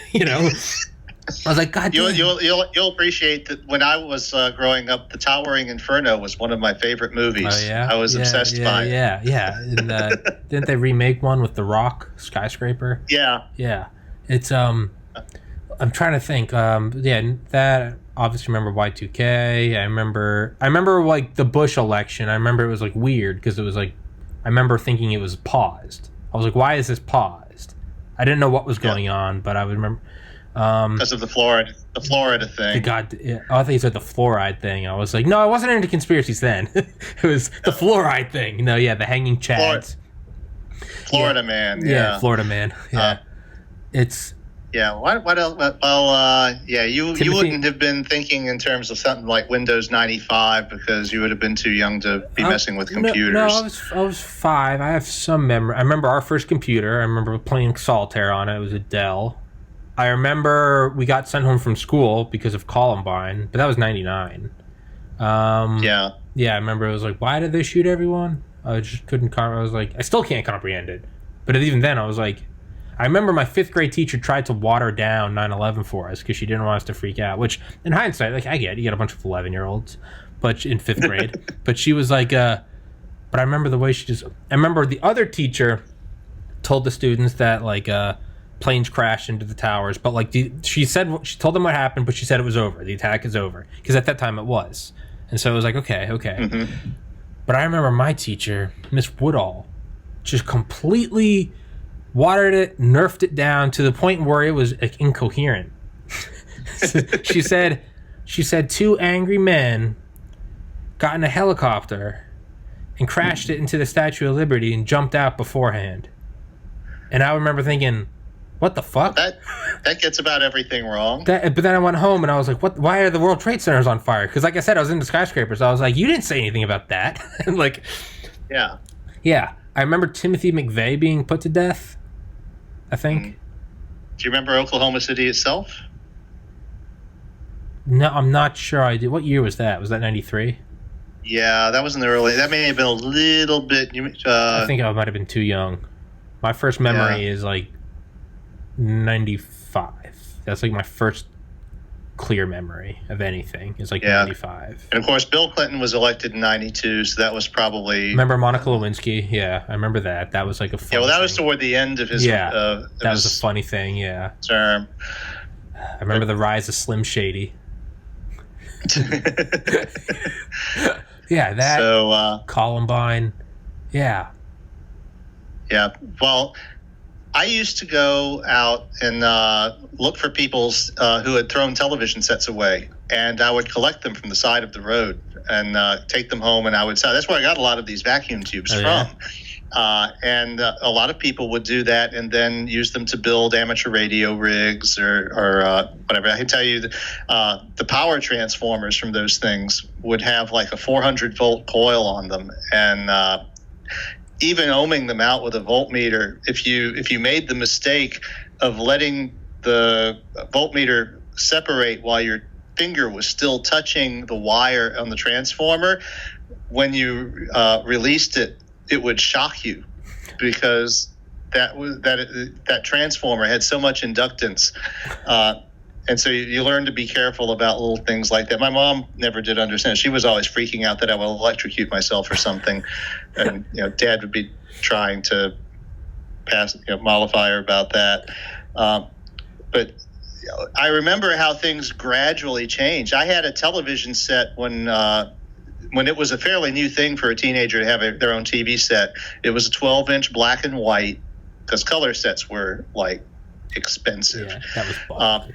I was like, God damn. You'll appreciate that when I was growing up, The Towering Inferno was one of my favorite movies. Oh, yeah? I was obsessed by it. Yeah. And, didn't they remake one with The Rock, Skyscraper? Yeah. Yeah. It's I'm trying to think. That obviously remember Y2K. I remember like the Bush election. I remember it was like weird because it was like, I remember thinking it was paused. I was like, why is this paused? I didn't know what was going on, but I would remember. Because of the Florida thing. I thought you said the fluoride thing. I was like, no, I wasn't into conspiracies then. It was the fluoride thing. No, yeah, the hanging chads. Florida man. Yeah, Florida man. Yeah, it's. Yeah. What else? Well, you wouldn't have been thinking in terms of something like Windows 95 because you would have been too young to be messing with computers. No, I was 5. I have some memory. I remember our first computer. I remember playing solitaire on it. It was a Dell. I remember we got sent home from school because of Columbine, but that was 99. Yeah, I remember it was like, why did they shoot everyone? I just couldn't. I was like, I still can't comprehend it. But even then, I was like, I remember my 5th grade teacher tried to water down 9/11 for us because she didn't want us to freak out. Which, in hindsight, like I get, you got a bunch of 11-year-olds, but in 5th grade. But she was like, but I remember the way she just. I remember the other teacher told the students that like. planes crashed into the towers. But like she told them what happened, but she said it was over. The attack is over, because at that time it was. And so it was like, okay. Mm-hmm. But I remember my teacher, Miss Woodall, just completely watered it, nerfed it down to the point where it was like, incoherent. She said 2 angry men got in a helicopter and crashed it into the Statue of Liberty and jumped out beforehand. And I remember thinking, what the fuck? That gets about everything wrong. But then I went home and I was like, what? Why are the World Trade Centers on fire? Because like I said, I was into skyscrapers. I was like, you didn't say anything about that. And like, yeah. I remember Timothy McVeigh being put to death, I think. Do you remember Oklahoma City itself? No, I'm not sure I did. What year was that? Was that 93? Yeah, that was in the early. That may have been a little bit. I think I might have been too young. My first memory is like 95. That's like my first clear memory of anything. It's like 95. And of course, Bill Clinton was elected in 92, so that was probably. Remember Monica Lewinsky? Yeah, I remember that. That was like a funny that thing. was toward the end of his. That was a funny thing. Yeah. Term. I remember the rise of Slim Shady. Yeah, that. So Columbine. Yeah. Yeah. Well, I used to go out and look for people who had thrown television sets away, and I would collect them from the side of the road and take them home, and I would sell. That's where I got a lot of these vacuum tubes from. And a lot of people would do that and then use them to build amateur radio rigs or whatever. I can tell you the power transformers from those things would have like a 400-volt coil on them, and even ohming them out with a voltmeter, if you made the mistake of letting the voltmeter separate while your finger was still touching the wire on the transformer, when you released it, it would shock you, because that transformer had so much inductance, and so you learn to be careful about little things like that. My mom never did understand. She was always freaking out that I would electrocute myself or something, and Dad would be trying to mollify her about that. But I remember how things gradually changed. I had a television set when it was a fairly new thing for a teenager to have their own TV set. It was a 12-inch black and white, because color sets were like expensive. Yeah, that was fun.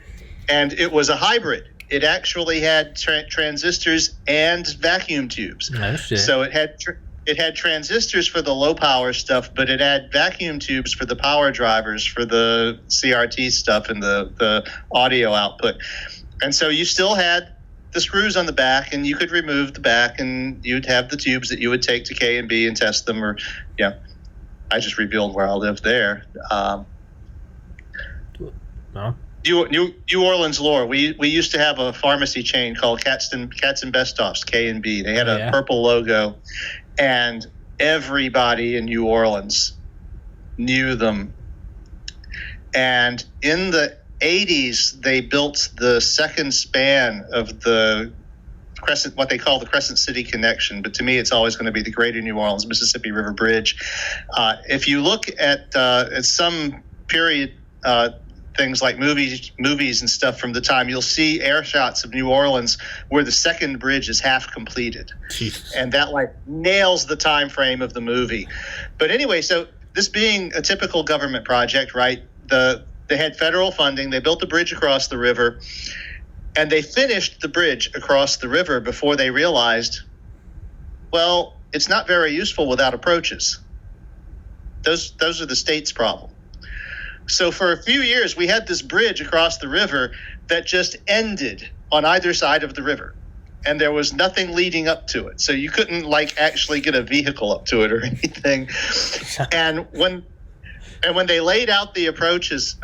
And it was a hybrid. It actually had transistors and vacuum tubes. Nice shit. So it had transistors for the low power stuff, but it had vacuum tubes for the power drivers, for the CRT stuff and the audio output. And so you still had the screws on the back, and you could remove the back, and you'd have the tubes that you would take to K&B and test them. Or I just revealed where I lived there. No. New Orleans lore. We used to have a pharmacy chain called Katz and Bestoff's, K&B. They had a purple logo, and everybody in New Orleans knew them. And in the 80s, they built the second span of the Crescent, what they call the Crescent City Connection, but to me, it's always going to be the Greater New Orleans Mississippi River Bridge. If you look at some period things like movies and stuff from the time, you'll see air shots of New Orleans where the second bridge is half completed. Jesus. And that like nails the time frame of the movie. But anyway, so this being a typical government project, right? They had federal funding. They built the bridge across the river, and they finished the bridge across the river before they realized, well, it's not very useful without approaches. Those are the state's problem. So for a few years, we had this bridge across the river that just ended on either side of the river, and there was nothing leading up to it. So you couldn't like actually get a vehicle up to it or anything. And when they laid out the approaches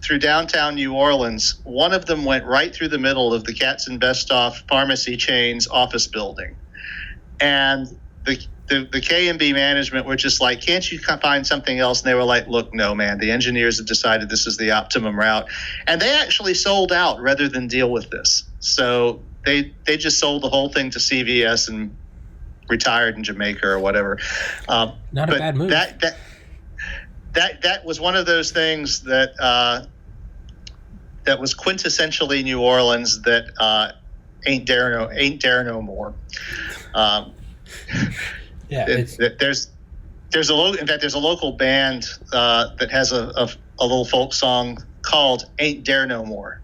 through downtown New Orleans, one of them went right through the middle of the Katz and Bestoff pharmacy chain's office building. And the K&B management were just like, can't you find something else? And they were like, look, no, man, the engineers have decided this is the optimum route. And they actually sold out rather than deal with this. So they just sold the whole thing to CVS and retired in Jamaica or whatever. Not a bad move. that was one of those things that that was quintessentially New Orleans that ain't there no more. Yeah, there's a local band that has a little folk song called "Ain't Dare No More."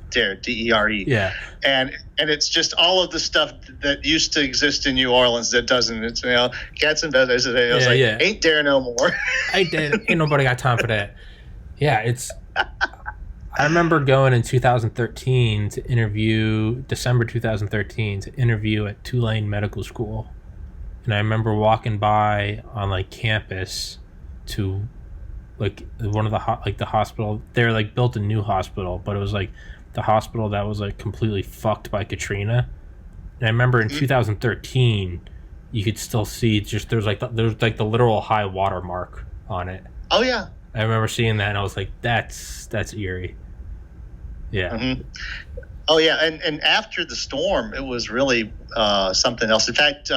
Dare, D-E-R-E. Yeah, and it's just all of the stuff that used to exist in New Orleans that doesn't. It's cats and feathers. It was "Ain't Dare No More." Ain't nobody got time for that. Yeah, it's. I remember going in 2013 to interview, December 2013, to interview at Tulane Medical School. And I remember walking by on like campus to like one of the hospital. They're like built a new hospital, but it was like the hospital that was like completely fucked by Katrina. And I remember in 2013, you could still see just there's like the literal high water mark on it. Oh yeah. I remember seeing that and I was like, that's eerie. Yeah. Mm-hmm. Oh yeah, and after the storm, it was really something else. In fact,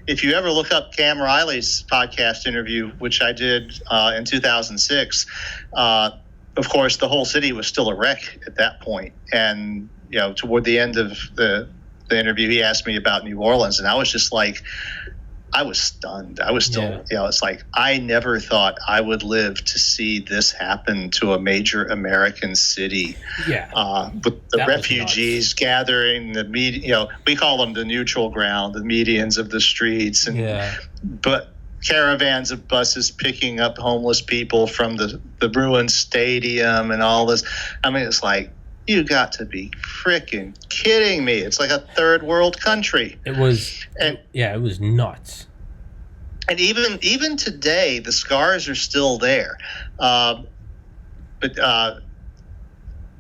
if you ever look up Cam Riley's podcast interview, which I did in 2006, of course, the whole city was still a wreck at that point. And toward the end of the interview, he asked me about New Orleans, and I was just like, I was stunned. I was still, it's like I never thought I would live to see this happen to a major American city. Yeah, with the refugees gathering, the media. We call them the neutral ground, the medians of the streets, and but caravans of buses picking up homeless people from the ruined stadium and all this. I mean, it's like, you got to be freaking kidding me. It's like a third world country. It was, it was nuts. And even today, the scars are still there. But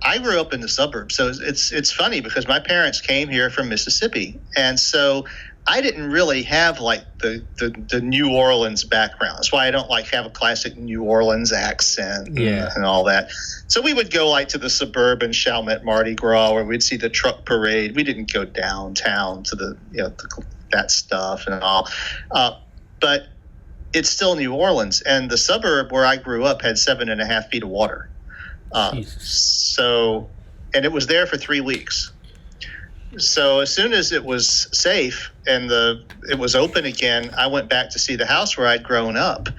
I grew up in the suburbs, so it's funny because my parents came here from Mississippi, and so I didn't really have like the New Orleans background. That's why I don't like have a classic New Orleans accent and all that. So we would go like to the suburban Chalmette Mardi Gras, where we'd see the truck parade. We didn't go downtown to the that stuff and all. But it's still New Orleans, and the suburb where I grew up had 7.5 feet of water. So, and it was there for 3 weeks. So as soon as it was safe and it was open again, I went back to see the house where I'd grown up,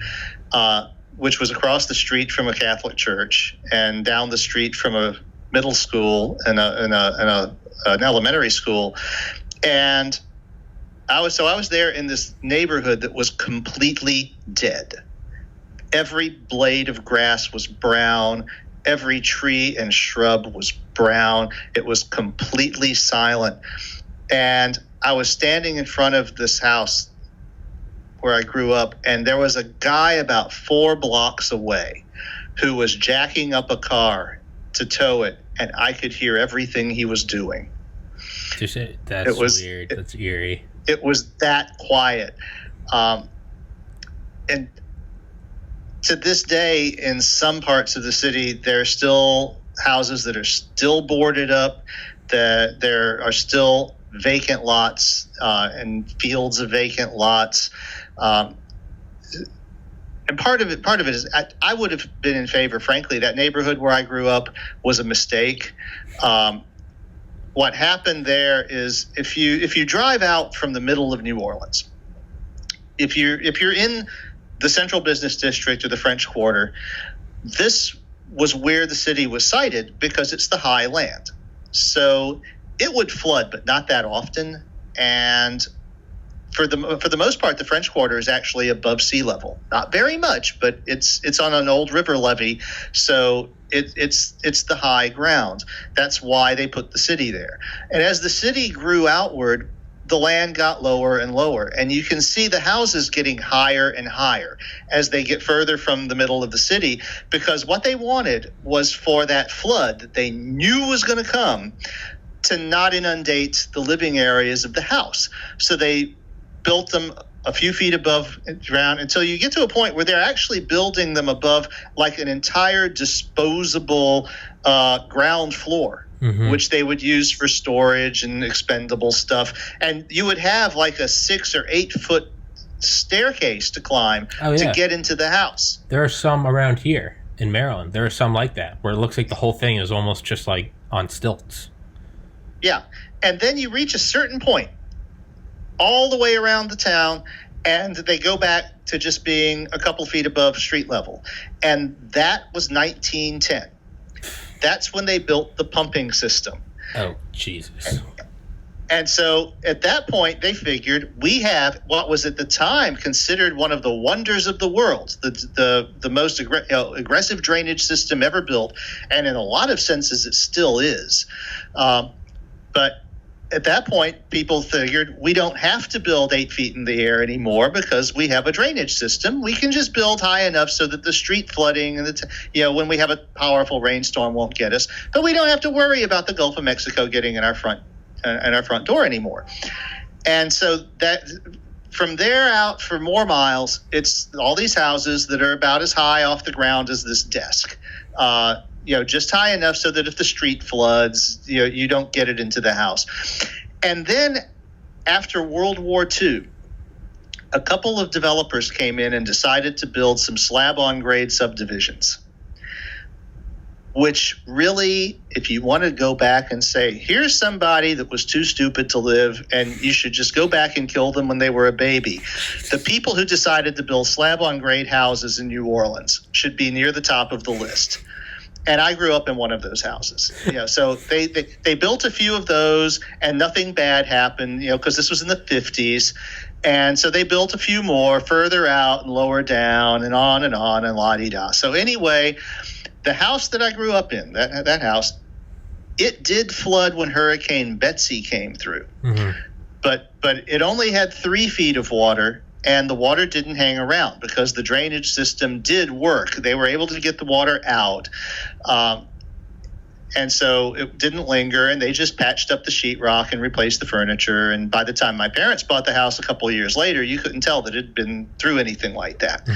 which was across the street from a Catholic church and down the street from a middle school and an elementary school. And I was there in this neighborhood that was completely dead. Every blade of grass was brown. Every tree and shrub was brown. It was completely silent. And I was standing in front of this house where I grew up, and there was a guy about 4 blocks away who was jacking up a car to tow it, and I could hear everything he was doing. That's weird. That's eerie. It was that quiet. And to this day, in some parts of the city, there are still houses that are still boarded up, that there are still vacant lots and fields of vacant lots. And part of it is I would have been in favor, frankly. That neighborhood where I grew up was a mistake. What happened there is if you drive out from the middle of New Orleans, if you're in the Central Business District or the French Quarter, this was where the city was sited because it's the high land. So it would flood, but not that often. And for the most part, the French Quarter is actually above sea level. Not very much, but it's on an old river levee, so it's the high ground. That's why they put the city there. And as the city grew outward, the land got lower and lower, and you can see the houses getting higher and higher as they get further from the middle of the city, because what they wanted was for that flood that they knew was going to come to not inundate the living areas of the house. So they built them a few feet above ground until you get to a point where they're actually building them above like an entire disposable ground floor. Mm-hmm. Which they would use for storage and expendable stuff. And you would have like a 6 or 8 foot staircase to climb to get into the house. There are some around here in Maryland. There are some like that where it looks like the whole thing is almost just like on stilts. Yeah. And then you reach a certain point all the way around the town, and they go back to just being a couple feet above street level. And that was 1910. That's when they built the pumping system. Oh, Jesus. And so at that point, they figured we have what was at the time considered one of the wonders of the world, the most aggressive drainage system ever built. And in a lot of senses, it still is. But at that point, people figured we don't have to build 8 feet in the air anymore because we have a drainage system. We can just build high enough so that the street flooding and when we have a powerful rainstorm won't get us. But we don't have to worry about the Gulf of Mexico getting in our front door anymore. And so that from there out for more miles, it's all these houses that are about as high off the ground as this desk. Just high enough so that if the street floods, you don't get it into the house. And then after World War II, a couple of developers came in and decided to build some slab-on-grade subdivisions, which really, if you want to go back and say, here's somebody that was too stupid to live and you should just go back and kill them when they were a baby. The people who decided to build slab-on-grade houses in New Orleans should be near the top of the list. And I grew up in one of those houses. So they built a few of those, and nothing bad happened. Because this was in the 50s, and so they built a few more further out and lower down, and on and la-di-da. So anyway, the house that I grew up in, that house, it did flood when Hurricane Betsy came through, but it only had 3 feet of water. And the water didn't hang around because the drainage system did work. They were able to get the water out. And so it didn't linger, and they just patched up the sheetrock and replaced the furniture. And by the time my parents bought the house a couple of years later, you couldn't tell that it had been through anything like that.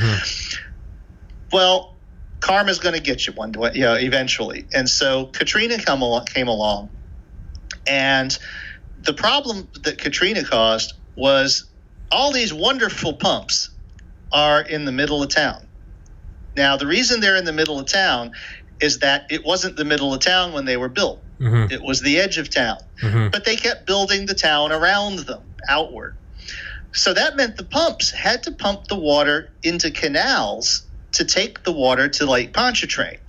Well, karma's going to get you one day, eventually. And so Katrina came along. And the problem that Katrina caused was all these wonderful pumps are in the middle of town. Now, the reason they're in the middle of town is that it wasn't the middle of town when they were built. It was the edge of town. But they kept building the town around them, outward. So that meant the pumps had to pump the water into canals to take the water to Lake Pontchartrain.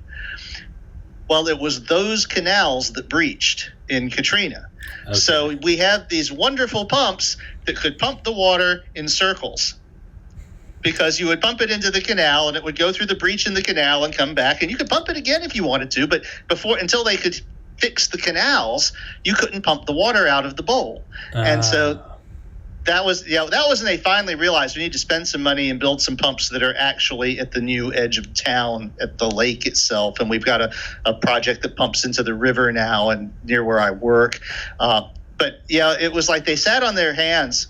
Well, it was those canals that breached in Katrina. Okay. So we have these wonderful pumps that could pump the water in circles, because you would pump it into the canal and it would go through the breach in the canal and come back, and you could pump it again if you wanted to, but until they could fix the canals, you couldn't pump the water out of the bowl. And so that was when they finally realized we need to spend some money and build some pumps that are actually at the new edge of town at the lake itself. And we've got a project that pumps into the river now and near where I work. But it was like they sat on their hands.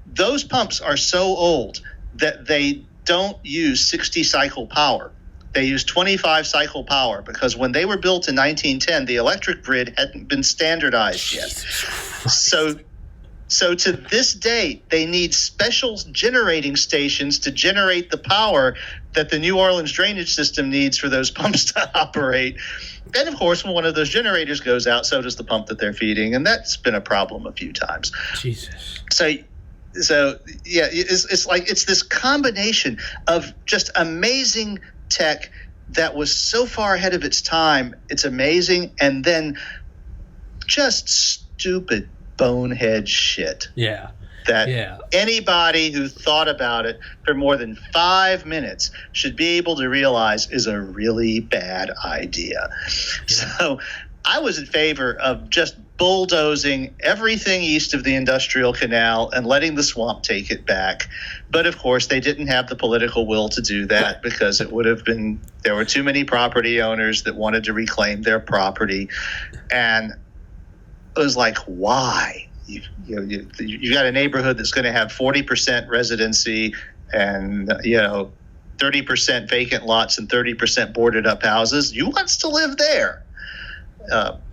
Those pumps are so old that they don't use 60 cycle power. They use 25 cycle power, because when they were built in 1910, the electric grid hadn't been standardized yet. So to this day, they need special generating stations to generate the power that the New Orleans drainage system needs for those pumps to operate. Then, of course, when one of those generators goes out, so does the pump that they're feeding, and that's been a problem a few times. Jesus. So it's this combination of just amazing tech that was so far ahead of its time. It's amazing, and then just stupid bonehead shit. Anybody who thought about it for more than 5 minutes should be able to realize is a really bad idea. So I was in favor of just bulldozing everything east of the Industrial Canal and letting the swamp take it back. But of course, they didn't have the political will to do that, because it would have been, there were too many property owners that wanted to reclaim their property. And it was like, why? You got a neighborhood that's going to have 40% residency and 30% vacant lots and 30% boarded up houses. You wants to live there?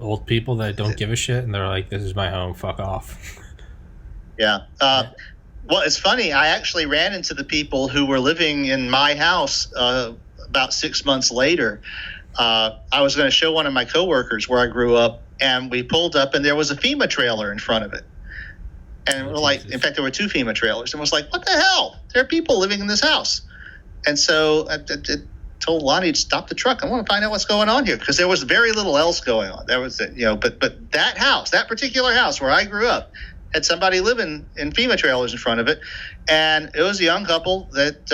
Old people that don't give a shit, and they're like, "This is my home. Fuck off." Well, it's funny. I actually ran into the people who were living in my house about 6 months later. I was going to show one of my coworkers where I grew up, and we pulled up, and there was a FEMA trailer in front of it. And we're like, in fact, there were 2 FEMA trailers, and was like, what the hell? There are people living in this house. And so I told Lonnie to stop the truck. I want to find out what's going on here, because there was very little else going on. There was, but that house, that particular house where I grew up, had somebody living in FEMA trailers in front of it, and it was a young couple that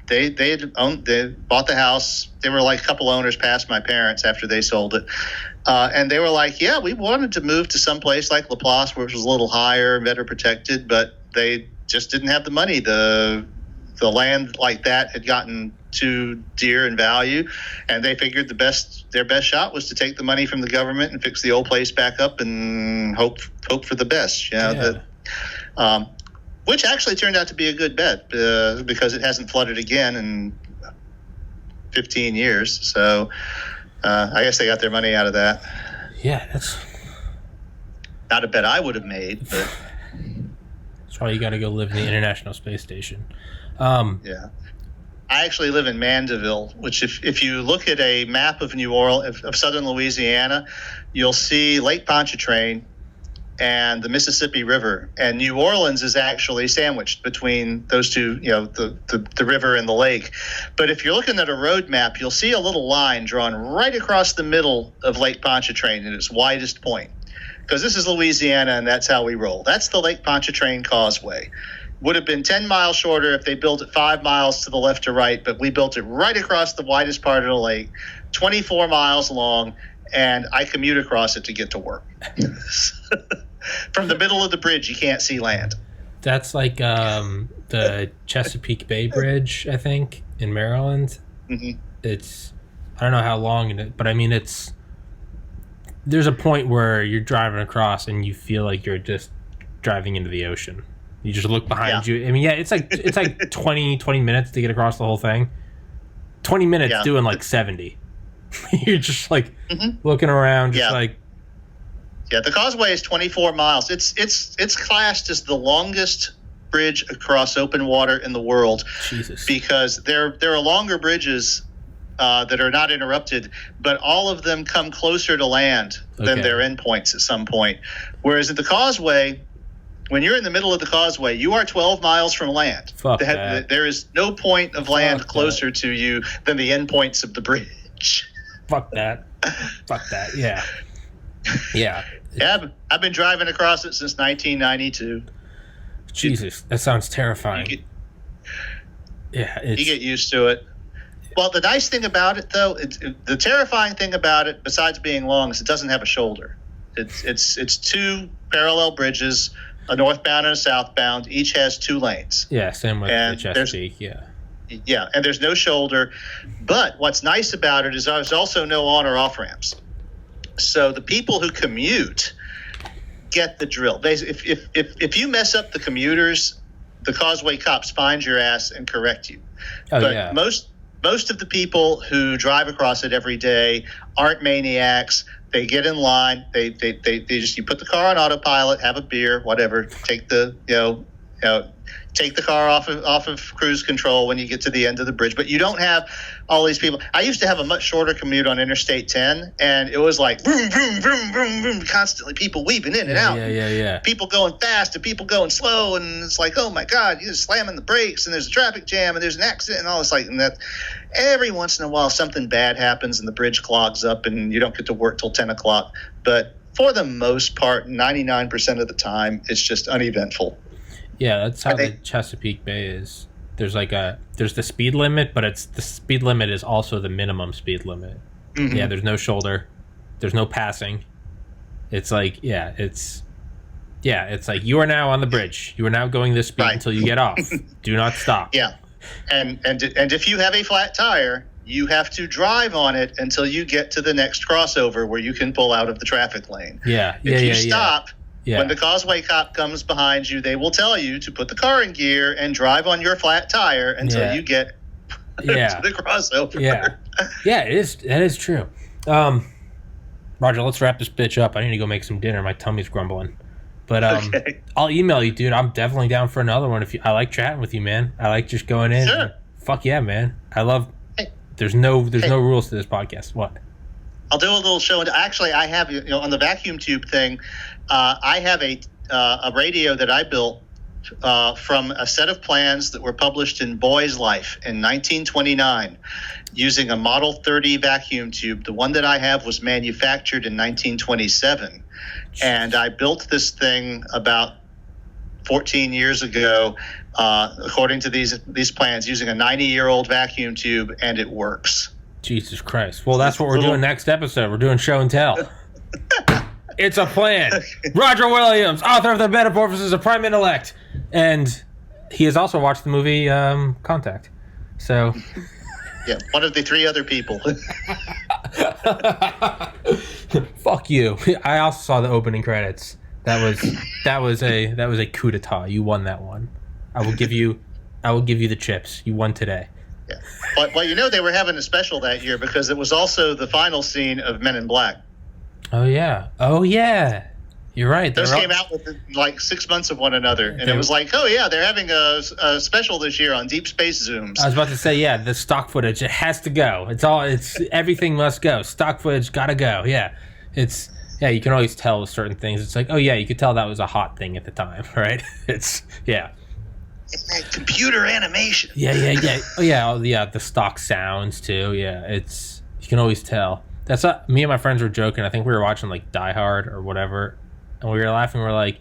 they bought the house. They were like a couple owners past my parents after they sold it, and they were like, yeah, we wanted to move to some place like Laplace, which was a little higher, better protected, but they just didn't have the money. The land like that had gotten too dear in value, and they figured their best shot was to take the money from the government and fix the old place back up and hope for the best. Which actually turned out to be a good bet because it hasn't flooded again in 15 years. So I guess they got their money out of that. Yeah, that's not a bet I would have made, but that's why you got to go live in the International Space Station. Yeah. I actually live in Mandeville, which if you look at a map of New Orleans, of southern Louisiana, you'll see Lake Pontchartrain and the Mississippi River. And New Orleans is actually sandwiched between those two, the river and the lake. But if you're looking at a road map, you'll see a little line drawn right across the middle of Lake Pontchartrain at its widest point. Because this is Louisiana, and that's how we roll. That's the Lake Pontchartrain Causeway. Would have been 10 miles shorter if they built it 5 miles to the left or right, but we built it right across the widest part of the lake, 24 miles long, and I commute across it to get to work. From the middle of the bridge, you can't see land. That's like the Chesapeake Bay Bridge, I think, in Maryland. Mm-hmm. It's, I don't know how long it is, but I mean, there's a point where you're driving across and you feel like you're just driving into the ocean. You just look behind you. I mean, it's like 20 minutes to get across the whole thing. 20 minutes doing like 70. You're just like looking around, just like. Yeah, the causeway is 24 miles. It's classed as the longest bridge across open water in the world. Jesus. Because there are longer bridges that are not interrupted, but all of them come closer to land than their endpoints at some point. Whereas at the causeway, when you're in the middle of the causeway, you are 12 miles from land. There is no point of land closer to you than the endpoints of the bridge. Fuck that. Yeah. Yeah. Yeah, I've been driving across it since 1992. Jesus, that sounds terrifying. You get used to it. Well, the nice thing about it, though, the terrifying thing about it, besides being long, is it doesn't have a shoulder. It's 2 parallel bridges, a northbound and a southbound. Each has 2 lanes. Yeah, same with the Chesapeake. Yeah, and there's no shoulder. But what's nice about it is there's also no on or off ramps. So the people who commute get the drill. If you mess up the commuters, the causeway cops find your ass and correct you. Most of the people who drive across it every day aren't maniacs. They get in line. They just, you put the car on autopilot, have a beer, whatever. Take the take the car off of cruise control when you get to the end of the bridge. But you don't have all these people. I used to have a much shorter commute on Interstate 10, and it was like vroom, vroom, vroom, vroom, vroom, constantly people weaving in and out. Yeah. People going fast and people going slow, and it's like, oh my God, you're slamming the brakes, and there's a traffic jam, and there's an accident, and all this. And that every once in a while something bad happens, and the bridge clogs up, and you don't get to work till 10 o'clock. But for the most part, 99% of the time, it's just uneventful. Yeah, that's how the Chesapeake Bay is. There's the speed limit, but the speed limit is also the minimum speed limit. Mm-hmm. Yeah, there's no shoulder, there's no passing. It's like it's like you are now on the bridge. You are now going this speed until you get off. Do not stop. Yeah, and if you have a flat tire, you have to drive on it until you get to the next crossover where you can pull out of the traffic lane. If you stop. Yeah. When the causeway cop comes behind you, they will tell you to put the car in gear and drive on your flat tire until you get to the crossover. Yeah, it is. That is true. Roger, let's wrap this bitch up. I need to go make some dinner. My tummy's grumbling. But Okay. I'll email you, dude. I'm definitely down for another one. I like chatting with you, man. I like just going in. Sure. Fuck yeah, man. I love. Hey. There's no rules to this podcast. What? I'll do a little show. Actually, I have, on the vacuum tube thing, I have a radio that I built from a set of plans that were published in Boy's Life in 1929 using a Model 30 vacuum tube. The one that I have was manufactured in 1927. And I built this thing about 14 years ago, according to these plans, using a 90-year-old vacuum tube, and it works. Jesus Christ. Well, that's what we're doing next episode. We're doing show and tell. It's a plan. Roger Williams, author of The Metamorphosis of Prime Intellect. And he has also watched the movie Contact. So... Yeah, one of the three other people. Fuck you. I also saw the opening credits. That was a coup d'etat. You won that one. I will give you the chips. You won today. Yeah. But they were having a special that year because it was also the final scene of Men in Black. Oh yeah. You're right. Those came out within like 6 months of one another, and it was like, oh yeah, they're having a special this year on deep space zooms. I was about to say, yeah, the stock footage, it has to go. Everything must go. Stock footage gotta go. Yeah, you can always tell with certain things. It's like, oh yeah, you could tell that was a hot thing at the time, right? Yeah. It's like computer animation. Yeah. Oh yeah, the stock sounds too. Yeah, you can always tell. That's not, me and my friends were joking. I think we were watching like Die Hard or whatever. And we were laughing. We're like,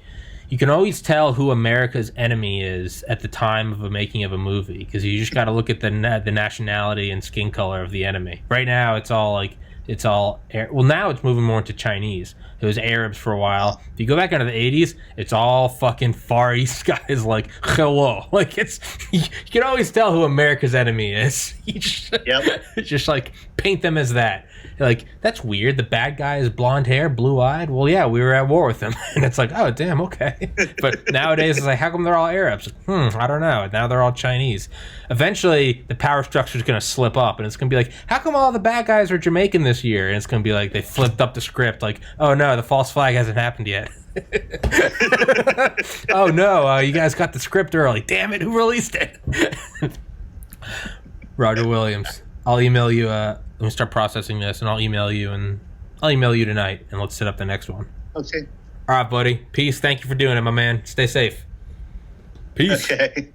you can always tell who America's enemy is at the time of the making of a movie because you just got to look at the nationality and skin color of the enemy. Right now, now it's moving more into Chinese. It was Arabs for a while. If you go back into the 80s, it's all fucking Far East guys like, hello. Like, you can always tell who America's enemy is. Just like paint them as that. Like, that's weird. The bad guy is blonde hair, blue-eyed. Well, yeah, we were at war with them. And it's like, oh, damn, okay. But nowadays, it's like, how come they're all Arabs? I don't know. Now they're all Chinese. Eventually, the power structure is going to slip up, and it's going to be like, how come all the bad guys are Jamaican this year? And it's going to be like, they flipped up the script, like, oh, no, the false flag hasn't happened yet. Oh, no, you guys got the script early. Damn it, who released it? Roger Williams. I'll email you, let me start processing this, and I'll email you tonight, and let's set up the next one. Okay. All right, buddy. Peace. Thank you for doing it, my man. Stay safe. Peace. Okay.